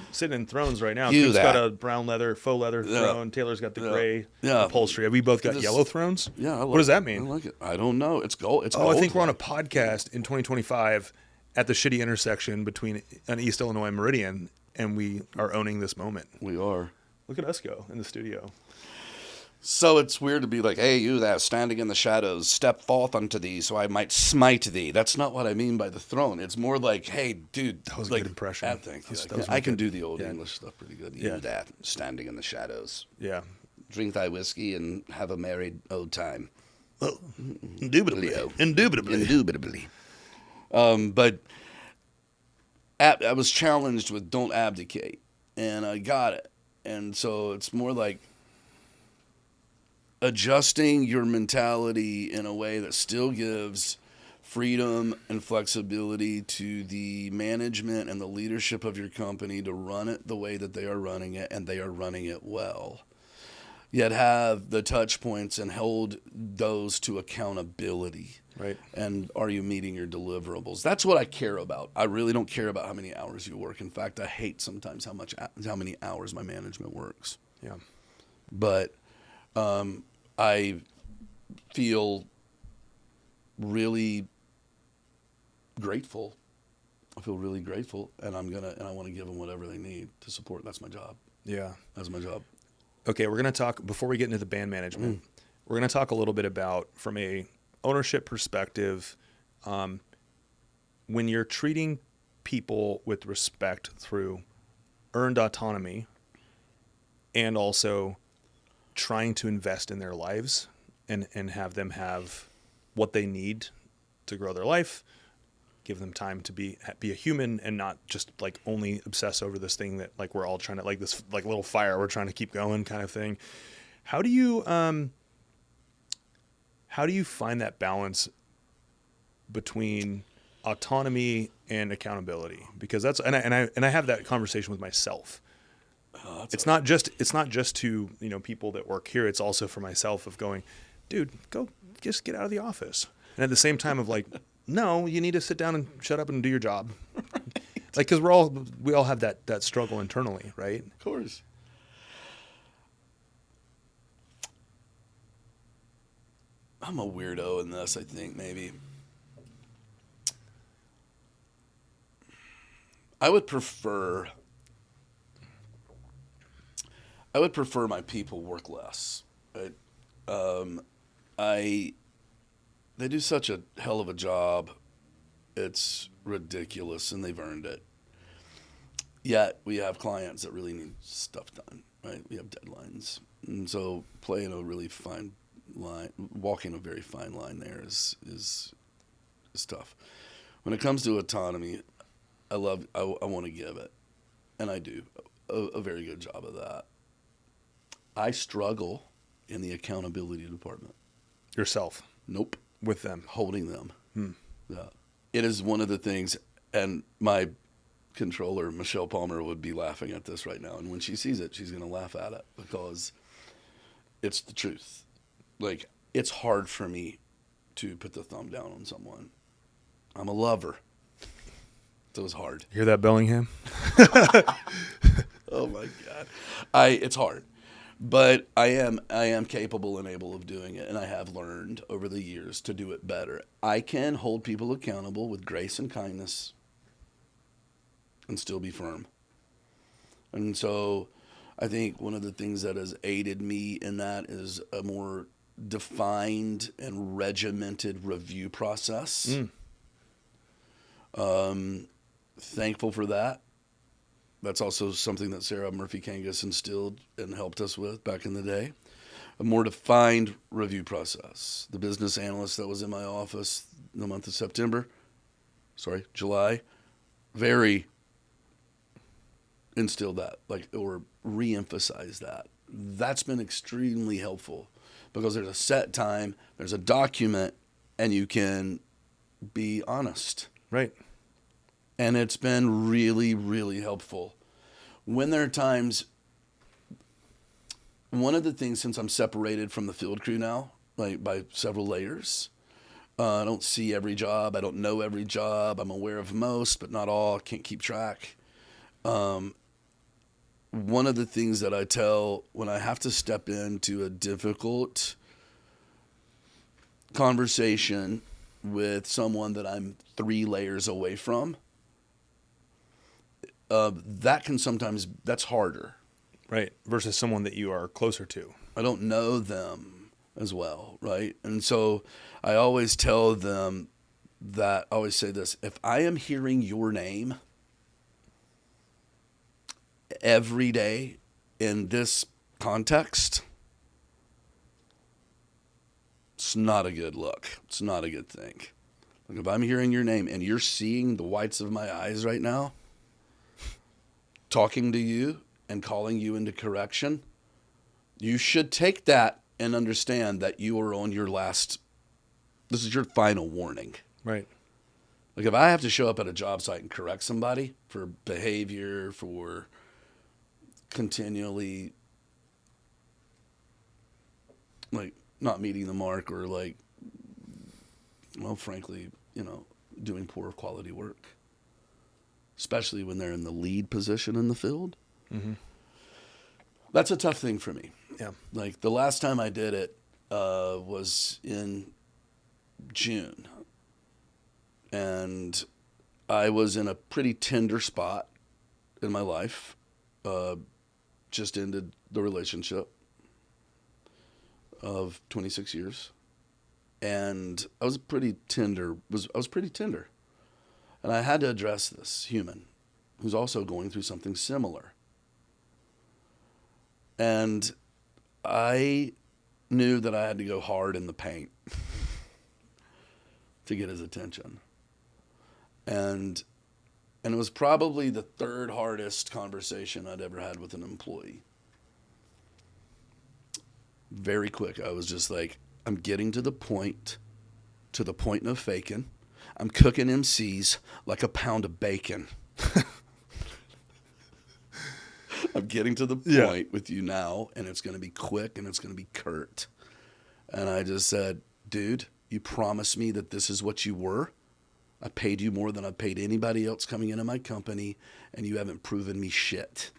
of sitting in thrones right now. You've got a brown leather, faux leather throne. Taylor's got the gray upholstery. Have we both got yellow thrones? Yeah. What does that mean? I like it. I don't know. It's gold. It's gold. I think we're on a podcast in 2025 at the shitty intersection between an East Illinois Meridian, and we are owning this moment. We are. Look at us go in the studio. So it's weird to be like, hey, you there, standing in the shadows, step forth unto thee, so I might smite thee. That's not what I mean by the throne. It's more like, hey, dude. That was like, a good impression. I can do the old English stuff pretty good. You there, standing in the shadows. Yeah. Drink thy whiskey and have a merry old time. Oh, indubitably. But I was challenged with don't abdicate, and I got it. And so it's more like adjusting your mentality in a way that still gives freedom and flexibility to the management and the leadership of your company to run it the way that they are running it, and they are running it well. Yet have the touch points and hold those to accountability. Right. And are you meeting your deliverables? That's what I care about. I really don't care about how many hours you work. In fact, I hate sometimes how many hours my management works. Yeah. But I feel really grateful. I feel really grateful, and I want to give them whatever they need to support. That's my job. Yeah. That's my job. Okay, we're going to talk, before we get into the band management, we're going to talk a little bit about, from a ownership perspective, when you're treating people with respect through earned autonomy and also trying to invest in their lives and have them have what they need to grow their life, give them time to be a human and not just like only obsess over this thing that like we're all trying to like this like little fire we're trying to keep going kind of thing. How do you find that balance between autonomy and accountability? Because that's and I have that conversation with myself. It's not just to, you know, people that work here. It's also for myself of going, dude, go just get out of the office. And at the same time of like, no, you need to sit down and shut up and do your job. Like, cause we all have that struggle internally, right? Of course. I'm a weirdo in this, I think, maybe. I would prefer my people work less. Right? They do such a hell of a job. It's ridiculous, and they've earned it. Yet we have clients that really need stuff done. Right? We have deadlines, and so playing a really fine line, walking a very fine line there is tough. When it comes to autonomy, I want to give it, and I do a very good job of that. I struggle in the accountability department. Yourself? Nope. With them? Holding them. Yeah. It is one of the things, and my controller, Michelle Palmer, would be laughing at this right now. And when she sees it, she's going to laugh at it because it's the truth. Like, it's hard for me to put the thumb down on someone. I'm a lover. So it's hard. Hear that, Bellingham? Oh my God. It's hard. But I am capable and able of doing it, and I have learned over the years to do it better. I can hold people accountable with grace and kindness and still be firm. And so I think one of the things that has aided me in that is a more defined and regimented review process. Thankful for that. That's also something that Sarah Murphy-Kangas instilled and helped us with back in the day. A more defined review process. The business analyst that was in my office in the month of July, very instilled that, or re-emphasized that. That's been extremely helpful because there's a set time, there's a document, and you can be honest. Right. And it's been really, really helpful. When there are times, one of the things, since I'm separated from the field crew now, like by several layers, I don't see every job. I don't know every job. I'm aware of most, but not all. I can't keep track. One of the things that I tell when I have to step into a difficult conversation with someone that I'm 3 layers away from, that's harder. Right. Versus someone that you are closer to. I don't know them as well, right? And so I always tell them that, I always say this, if I am hearing your name every day in this context, it's not a good look. It's not a good thing. Like if I'm hearing your name and you're seeing the whites of my eyes right now, talking to you and calling you into correction, you should take that and understand that you are on this is your final warning. Right. Like if I have to show up at a job site and correct somebody for behavior, for continually like not meeting the mark or frankly, doing poor quality work, especially when they're in the lead position in the field. Mm-hmm. That's a tough thing for me. Yeah. Like the last time I did it was in June. And I was in a pretty tender spot in my life. Just ended the relationship of 26 years. And I was pretty tender. And I had to address this human who's also going through something similar. And I knew that I had to go hard in the paint to get his attention. And it was probably the third hardest conversation I'd ever had with an employee. Very quick. I was just like, I'm getting to the point of faking. I'm cooking MCs like a pound of bacon. I'm getting to the point with you now, and it's going to be quick and it's going to be curt. And I just said, dude, you promised me that this is what you were. I paid you more than I paid anybody else coming into my company, and you haven't proven me shit.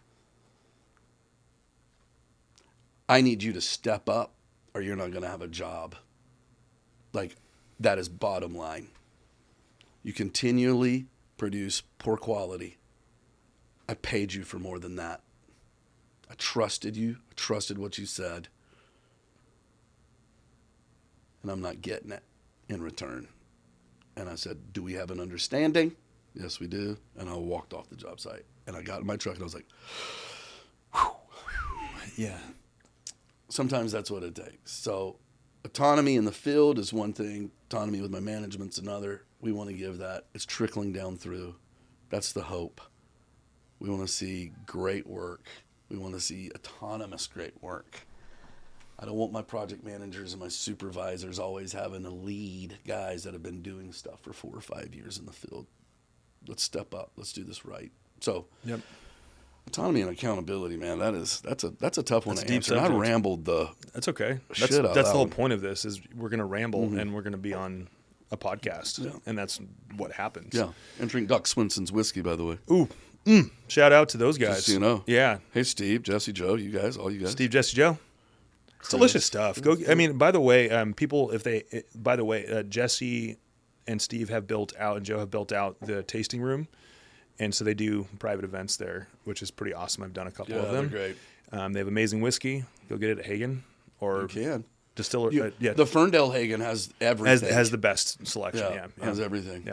I need you to step up or you're not going to have a job. Like, that is bottom line. You continually produce poor quality. I paid you for more than that. I trusted you. I trusted what you said. And I'm not getting it in return. And I said, do we have an understanding? Yes, we do. And I walked off the job site. And I got in my truck and I was like, whew. Yeah. Sometimes that's what it takes. So autonomy in the field is one thing. Autonomy with my management's another. We want to give that. It's trickling down through. That's the hope. We want to see great work. We want to see autonomous great work. I don't want my project managers and my supervisors always having to lead guys that have been doing stuff for 4 or 5 years in the field. Let's step up. Let's do this right. So, autonomy and accountability, man, that's a tough one to answer. I rambled That's okay. That's the whole point of this is we're going to ramble and we're going to be on a podcast, and that's what happens. Yeah, and drink Doc Swinson's whiskey, by the way. Ooh, shout out to those guys. Just so you know. Yeah. Hey, Steve, Jesse, Joe, you guys, all you guys. Steve, Jesse, Joe. It's delicious stuff. Go. I mean, by the way, people, Jesse and Steve have built out, and Joe have built out the tasting room, and so they do private events there, which is pretty awesome. I've done a couple of them. They're great. They have amazing whiskey. Go get it at Hagen or you can. Distiller. The Ferndale Hagen has everything. Has the best selection. Yeah. Has everything.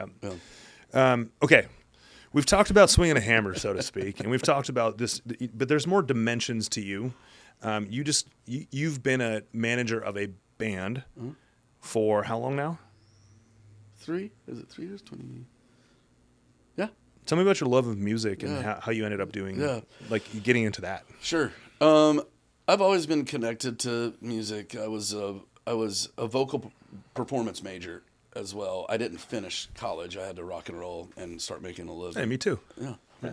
Yeah. Okay. We've talked about swinging a hammer, so to speak, and we've talked about this, but there's more dimensions to you. You've been a manager of a band for how long now? 3? Is it 3 years? 20? Yeah. Tell me about your love of music and how you ended up doing, like getting into that. Sure. I've always been connected to music. I was a vocal performance major as well. I didn't finish college. I had to rock and roll and start making a living. Hey, me too. Yeah. Yeah.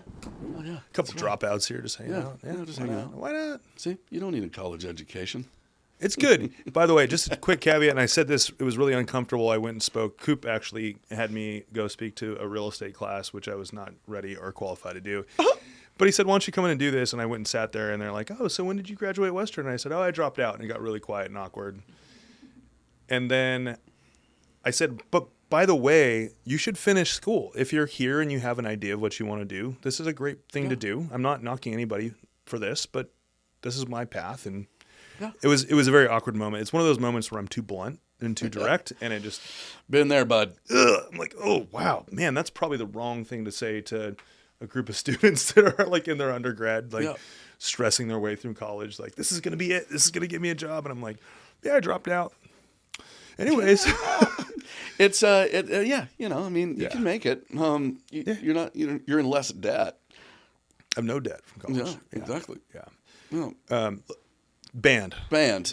Oh, yeah. A couple dropouts here, just hanging out. Yeah, just hanging out. Why not? See, you don't need a college education. It's good. By the way, just a quick caveat, and I said this, it was really uncomfortable. I went and spoke. Coop actually had me go speak to a real estate class, which I was not ready or qualified to do. But he said, why don't you come in and do this? And I went and sat there, and they're like, oh, so when did you graduate Western? And I said, oh, I dropped out. And it got really quiet and awkward. And then I said, but by the way, you should finish school. If you're here and you have an idea of what you want to do, this is a great thing to do. I'm not knocking anybody for this, but this is my path. And it was a very awkward moment. It's one of those moments where I'm too blunt and too direct, and it just... Been there, bud. I'm like, oh, wow. Man, that's probably the wrong thing to say to a group of students that are like in their undergrad, like stressing their way through college. Like, this is going to be it. This is going to get me a job. And I'm like, yeah, I dropped out. Anyways, it's you know, I mean, you can make it. You're in less debt. I have no debt from college. Yeah, exactly. Yeah. Yeah. Band.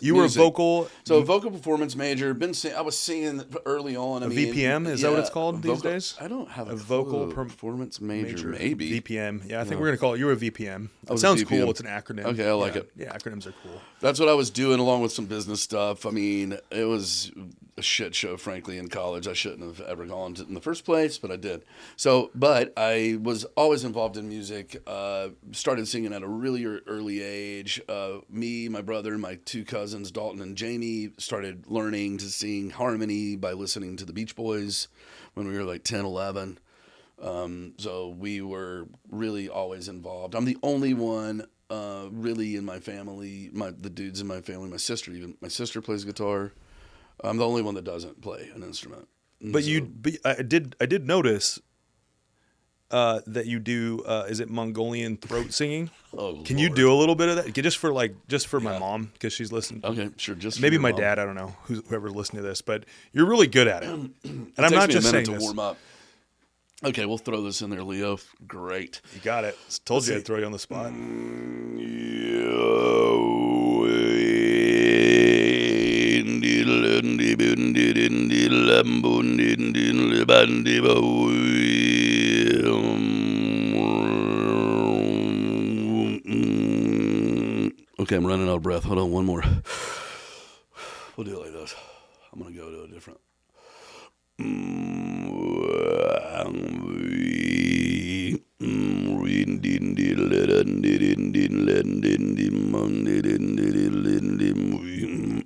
You were a vocal. So vocal performance major. I was singing early on. VPM is that what it's called these days? I don't have a vocal performance major. Maybe VPM. Yeah, I think we're gonna call it. You were a VPM. It sounds cool. It's an acronym. Okay, I like it. Yeah, acronyms are cool. That's what I was doing along with some business stuff. I mean, it was a shit show, frankly, in college. I shouldn't have ever gone to in the first place, but I did. So, but I was always involved in music. Started singing at a really early age. Me, my brother, my 2 cousins, Dalton and Jamie, started learning to sing harmony by listening to the Beach Boys when we were like 10, 11. So we were really always involved. I'm the only one really in my family, the dudes in my family, my sister plays guitar. I'm the only one that doesn't play an instrument. But I did notice that you do. Is it Mongolian throat singing? Oh, Can you do a little bit of that? Just for my mom, because she's listening. Okay, sure. Just for maybe your my mom. dad. I don't know whoever's listening to this, but you're really good at it. And It I'm takes not me just a minute saying to this. warm up. Okay, we'll throw this in there, Leo. Great. You got it. Told you I'd throw you on the spot. Okay, I'm running out of breath. Hold on, one more. We'll do it like this. I'm going to go to a different.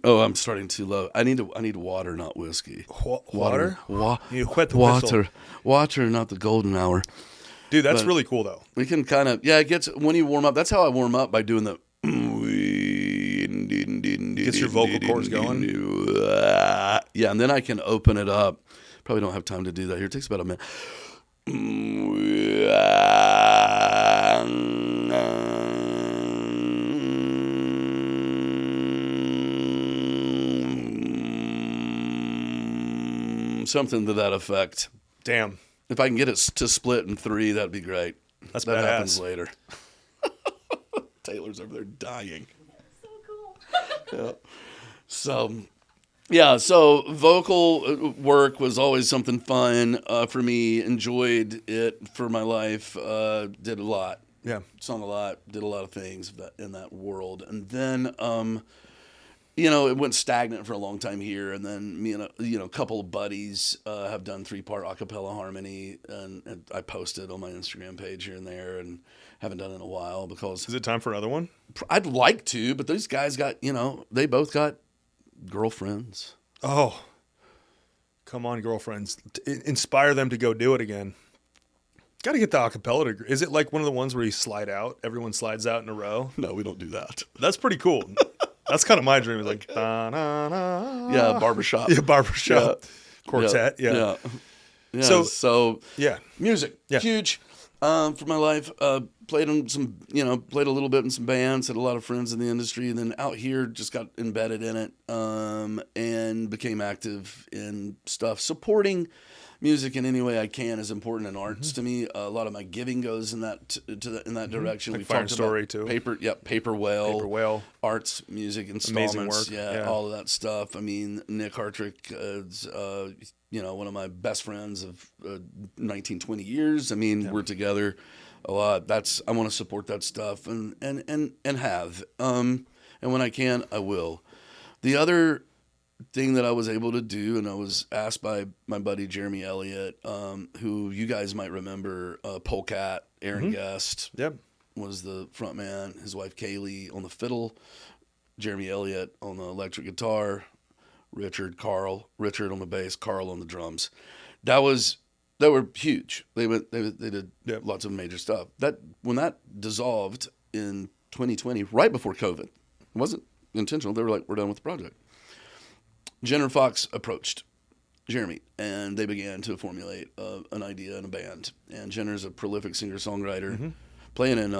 Oh, I'm starting too low. I need water, not whiskey. Water? You wet the water. whistle. Water, not the golden hour. Dude, that's But really cool, though. We can kind of, it gets, when you warm up, that's how I warm up, by doing the. Gets your vocal cords going. Yeah, and then I can open it up. Probably don't have time to do that here. It takes about a minute. Something to that effect. Damn. If I can get it to split in 3, that'd be great. That badass. Happens later. Taylor's over there dying. So cool. So vocal work was always something fun for me. Enjoyed it for my life. Did a lot. Yeah. Sung a lot. Did a lot of things in that world. And then, it went stagnant for a long time here. And then me and a couple of buddies have done 3-part a cappella harmony. And I posted on my Instagram page here and there, and haven't done it in a while because. Is it time for another one? I'd like to, but these guys got, they both got girlfriends. Oh, come on, girlfriends. Inspire them to go do it again. Got to get the acapella degree. Is it like one of the ones where you slide out? Everyone slides out in a row? No, we don't do that. That's pretty cool. That's kind of my dream. It's like, da-na-na. Yeah, barbershop. Yeah, barbershop. Yeah. Quartet. Yeah. So yeah. Music. Yeah. Huge for my life. Played in some, played a little bit in some bands, had a lot of friends in the industry, and then out here just got embedded in it, and became active in stuff. Supporting music in any way I can is important in arts to me. A lot of my giving goes in that in that direction. Like We've Fire talked Story about too. Paper Whale, Arts, music installments, amazing work. Yeah. all of that stuff. I mean, Nick Hartrick is, one of my best friends of 19, 20 years. I mean, we're together a lot. I want to support that stuff and have. And when I can, I will. The other thing that I was able to do, and I was asked by my buddy Jeremy Elliott, who you guys might remember, Polecat, Aaron Guest. Yep. Was the front man, his wife Kaylee on the fiddle, Jeremy Elliott on the electric guitar, Richard on the bass, Carl on the drums. They were huge. They did lots of major stuff. When that dissolved in 2020, right before COVID, it wasn't intentional. They were like, we're done with the project. Jenner Fox approached Jeremy, and they began to formulate an idea in a band. And Jenner's a prolific singer-songwriter, playing in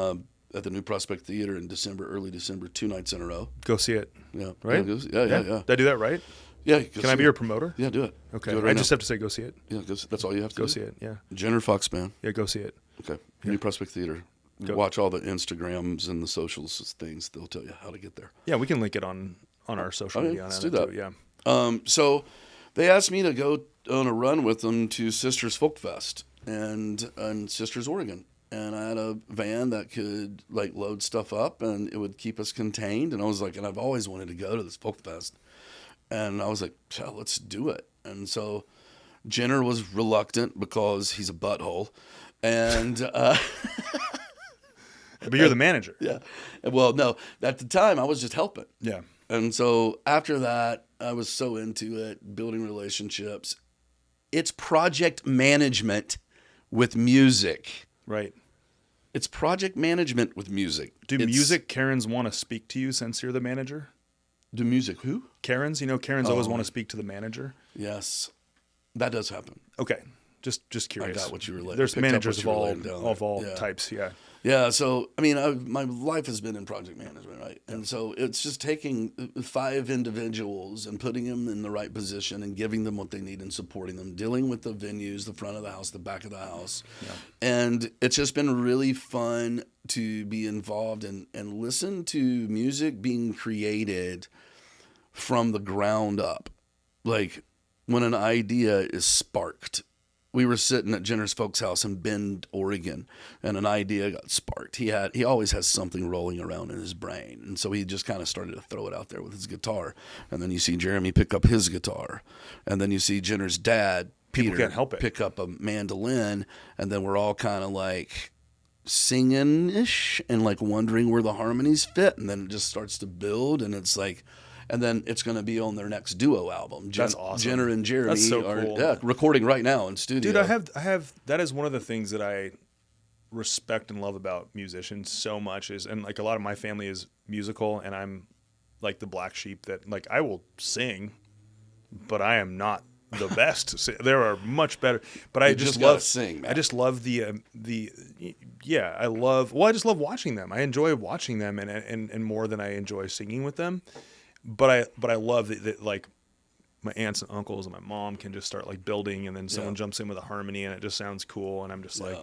at the New Prospect Theater in early December, 2 nights in a row. Go see it. Yeah. Right? Yeah. Did I do that right? Yeah. Can I be your promoter? Yeah, do it. Okay. Do it right I just now. have to say go see it. Yeah, that's all you have to Go do. see it. Yeah. Jenner Fox Band. Yeah, go see it. Okay. New Prospect Theater. Watch all the Instagrams and the socials things. They'll tell you how to get there. Yeah, we can link it on our social media. Let's on do that. Too, yeah. So they asked me to go on a run with them to Sisters Folk Fest and Sisters, Oregon. And I had a van that could load stuff up and it would keep us contained. And I was like, and I've always wanted to go to this Folk Fest. And I was like, let's do it. And so Jenner was reluctant because he's a butthole. And But you're the manager. yeah. Well, no, at the time I was just helping. Yeah. And so after that, I was so into it, building relationships. It's project management with music. Right. It's project management with music. Do music Karens want to speak to you since you're the manager? Do music who? Karens, Karens always want to speak to the manager. Yes. That does happen. Okay. Just curious. I got what you were like. There's managers of all types. Yeah. Yeah. So, I mean, my life has been in project management, right? And so it's just taking 5 individuals and putting them in the right position and giving them what they need and supporting them, dealing with the venues, the front of the house, the back of the house. Yeah. And it's just been really fun to be involved and listen to music being created from the ground up. Like when an idea is sparked. We were sitting at Jenner's folks' house in Bend, Oregon, and an idea got sparked. He always has something rolling around in his brain, and so he just kind of started to throw it out there with his guitar. And then you see Jeremy pick up his guitar, and then you see Jenner's dad, Peter, can't help it, pick up a mandolin, and then we're all kind of like singing-ish and like wondering where the harmonies fit, and then it just starts to build, and it's like. And then it's going to be on their next duo album. That's awesome. Jenner and Jeremy That's so cool. are recording right now in studio. Dude, I have. That is one of the things that I respect and love about musicians so much. And like a lot of my family is musical, and I'm like the black sheep that like I will sing, but I am not the best. There are much better. But I just love sing. Man. I just love I just love watching them. I enjoy watching them, and more than I enjoy singing with them. But I love that like my aunts and uncles and my mom can just start like building, and then someone jumps in with a harmony and it just sounds cool, and I'm just like,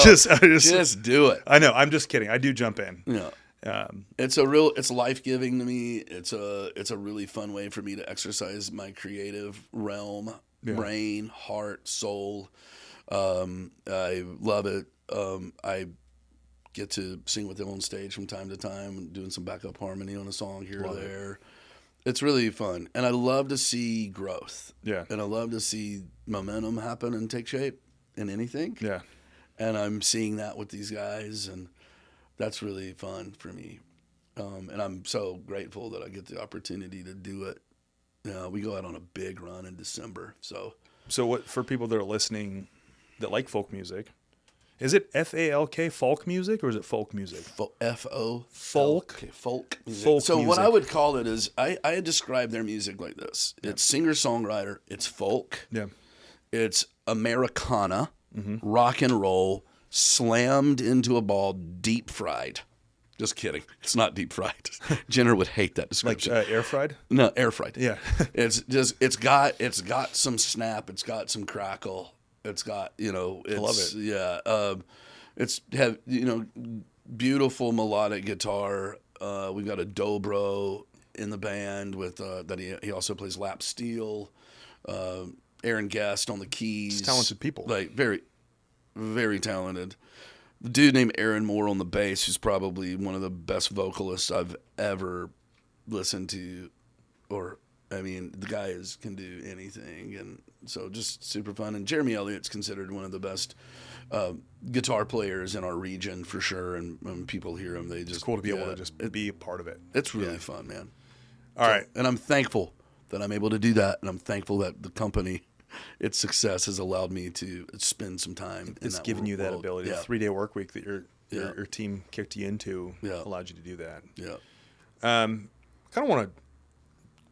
just do it. I know. I'm just kidding. I do jump in. Yeah. It's life-giving to me. It's a really fun way for me to exercise my creative realm, brain, heart, soul. I love it. I get to sing with them on stage from time to time, doing some backup harmony on a song here or there. It's really fun. And I love to see growth. Yeah. And I love to see momentum happen and take shape in anything. Yeah. And I'm seeing that with these guys, and that's really fun for me. And I'm so grateful that I get the opportunity to do it. We go out on a big run in December. So what, for people that are listening that like folk music, is it FALK folk music, or is it folk music? F-O. Folk. Okay, folk music. Folk so music. What I would call it is, I describe their music like this. It's singer-songwriter. It's folk. Yeah. It's Americana, rock and roll, slammed into a ball, deep fried. Just kidding. It's not deep fried. Jenner would hate that description. Like air fried? No, air fried. Yeah. It's got some snap. It's got some crackle. It's got, I love it. Yeah. It's beautiful melodic guitar. We've got a dobro in the band with that he also plays lap steel. Aaron Guest on the keys. It's talented people. Like very, very talented. The dude named Aaron Moore on the bass, who's probably one of the best vocalists I've ever listened to, the guy can do anything, and so just super fun. And Jeremy Elliott's considered one of the best guitar players in our region for sure. And when people hear him, it's cool to be able to just be a part of it. It's really fun, man. All right, and I'm thankful that I'm able to do that, and I'm thankful that the company, its success has allowed me to spend some time. It's given you that ability. The 3-day work week that your team kicked you into allowed you to do that. Yeah. Kind of want to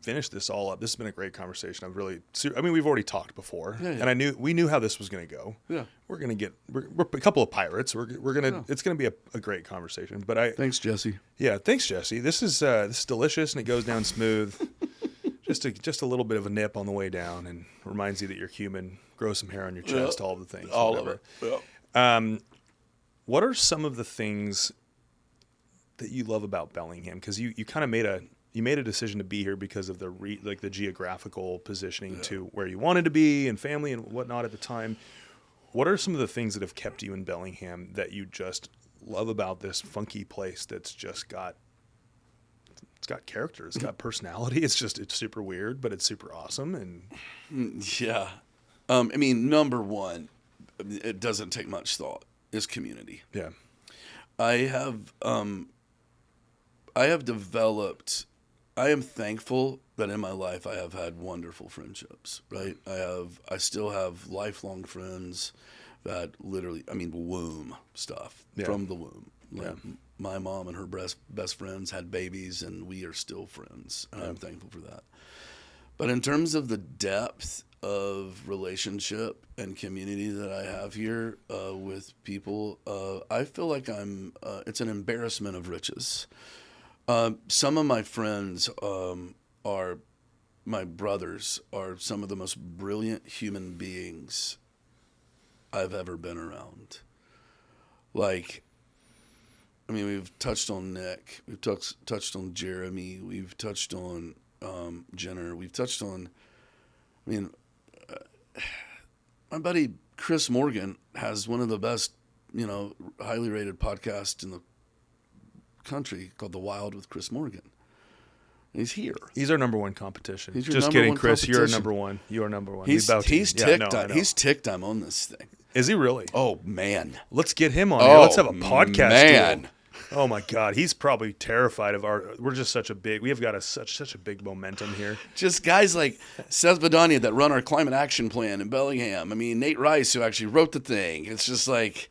finish this all up. This has been a great conversation. We've already talked before, and we knew how this was going to go. Yeah, we're a couple of pirates. It's gonna be a great conversation. But thanks, Jesse. Yeah, thanks, Jesse. This is delicious, and it goes down smooth. just a little bit of a nip on the way down, and reminds you that you're human. Grow some hair on your chest. All the things. All of it. Yeah. What are some of the things that you love about Bellingham? Because you kind of made a decision to be here because of the geographical positioning to where you wanted to be and family and whatnot at the time. What are some of the things that have kept you in Bellingham that you just love about this funky place that's just got character, it's got personality, it's super weird, but it's super awesome? And yeah. Number one, it doesn't take much thought, is community. Yeah. I am thankful that in my life I have had wonderful friendships, right? I still have lifelong friends that literally, womb stuff from the womb. Like my mom and her best friends had babies, and we are still friends, and I'm thankful for that. But in terms of the depth of relationship and community that I have here with people, I feel like it's an embarrassment of riches. Some of my friends are my brothers, are some of the most brilliant human beings I've ever been around. Like, I mean, we've touched on Nick, we've touched on Jeremy, we've touched on Jenner, we've touched on, I mean, my buddy Chris Morgan has one of the best, highly rated podcasts in the country called The Wild with Chris Morgan. And he's here. He's our number one competition. He's your Just number kidding, one Chris. You're competition. number one. You are number one. He's ticked. I know. He's ticked. I'm on this thing. Is he really? Oh man. Let's get him on here. Let's have a podcast. Man. Deal. Oh my God, he's probably terrified of we're just such a big. We have got such a big momentum here. Just guys like Seth Badania that run our climate action plan in Bellingham. I mean, Nate Rice, who actually wrote the thing. It's just like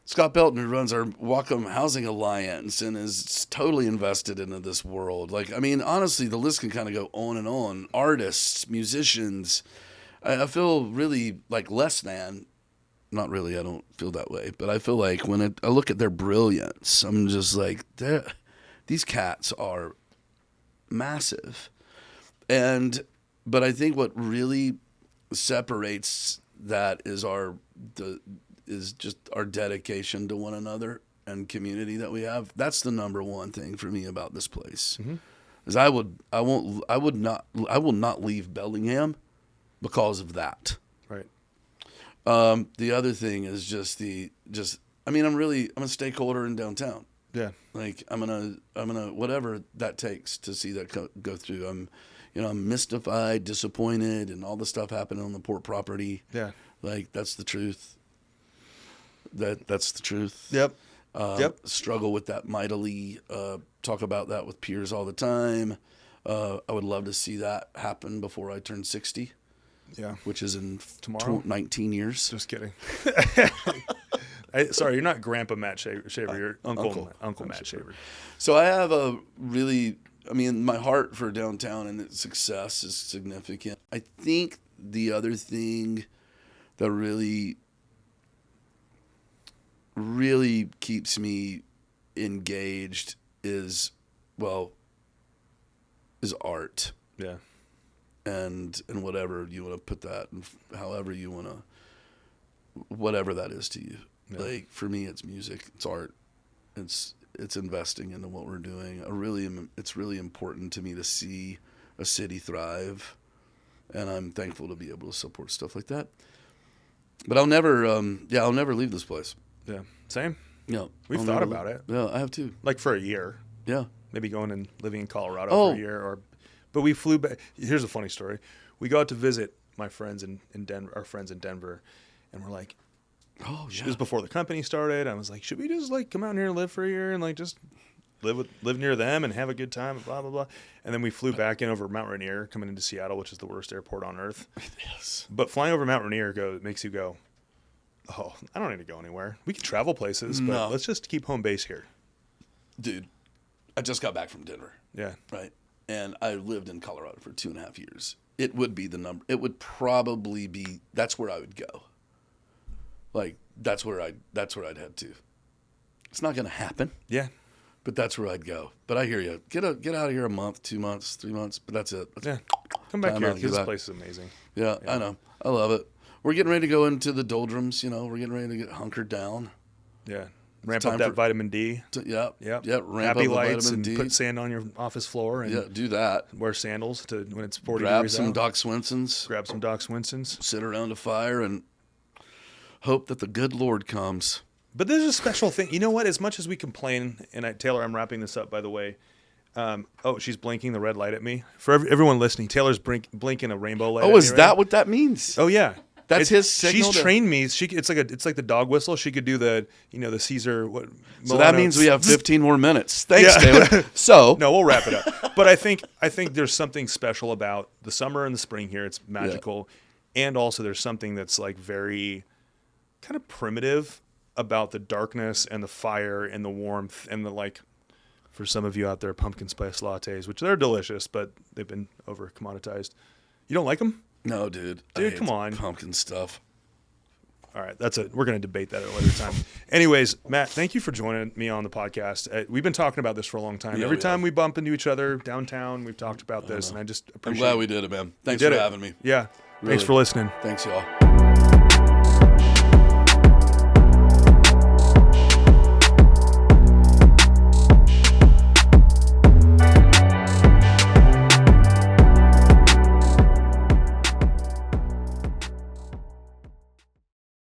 Scott Belton, who runs our Wacom Housing Alliance and is totally invested into this world. Like, I mean, honestly, the list can kind of go on and on. Artists, musicians. I feel really like less than. Not really, I don't feel that way. But I feel like when I look at their brilliance, I'm just like, these cats are massive. But I think what really separates that is just our dedication to one another and community that we have. That's the number one thing for me about this place. Mm-hmm. Is I will not leave Bellingham because of that. Right. The other thing is I'm a stakeholder in downtown. Yeah. Like I'm gonna whatever that takes to see that go through. I'm mystified, disappointed, and all the stuff happening on the port property. Yeah. Like that's the truth. That's the truth. Yep. Struggle with that mightily. Talk about that with peers all the time. I would love to see that happen before I turn 60. Yeah. Which is in tomorrow. 19 years. Just kidding. Sorry, you're not Grandpa Matt Shaver. You're Uncle Matt Shaver. So I have my heart for downtown and its success is significant. I think the other thing that really keeps me engaged is art. Yeah. And whatever you want to put that, and however you want to, whatever that is to you. Yeah. Like for me, it's music, it's art, it's investing into what we're doing. It's really important to me to see a city thrive, and I'm thankful to be able to support stuff like that. But I'll never leave this place. Yeah, same. Yeah, we've thought about it. Yeah, I have too. Like for a year. Yeah, maybe going and living in Colorado for a year But we flew back. Here's a funny story. We go out to visit my friends in Denver, our friends in Denver, and we're like, oh, yeah. It was before the company started. I was like, should we just like come out here and live for a year and like just live near them and have a good time and blah, blah, blah. And then we flew back in over Mount Rainier, coming into Seattle, which is the worst airport on earth. Yes. But flying over Mount Rainier makes you go, oh, I don't need to go anywhere. We can travel places, but let's just keep home base here. Dude, I just got back from Denver. Yeah. Right. And I lived in Colorado for 2.5 years. It would be the number. It would probably be. That's where I would go. Like that's where I'd head to. It's not going to happen. Yeah. But that's where I'd go. But I hear you. Get out of here a month, 2 months, 3 months. But that's it. Come back here because this place is amazing. Yeah, I know. I love it. We're getting ready to go into the doldrums. We're getting ready to get hunkered down. Yeah. Ramp up that vitamin D. Yep. Ramp Happy up lights vitamin and D. put sand on your office floor. And do that. Wear sandals when it's 40 Grab degrees some out. Doc Swensons. Grab some Doc Swensons. Sit around a fire and hope that the good Lord comes. But there's a special thing. You know what? As much as we complain, and Taylor, I'm wrapping this up, by the way. She's blinking the red light at me. For everyone listening, Taylor's blinking a rainbow light at me. Oh, is that what that means? Oh, yeah. That's his signal. She's trained me. It's like the dog whistle. She could do the Caesar. So that means we have 15 more minutes. Thanks, Taylor. So no, we'll wrap it up. But I think there's something special about the summer and the spring here. It's magical, and also there's something that's like very kind of primitive about the darkness and the fire and the warmth and the for some of you out there, pumpkin spice lattes, which they're delicious, but they've been over commoditized. You don't like them? No, dude. Dude, come on. Pumpkin stuff. All right, we're going to debate that at a later time. Anyways, Matt, thank you for joining me on the podcast. We've been talking about this for a long time. Yeah, Every time we bump into each other downtown, we've talked about this, and I just appreciate I'm glad we did it, man. Thanks did for it. having me. Yeah. Really. Thanks for listening. Thanks, y'all.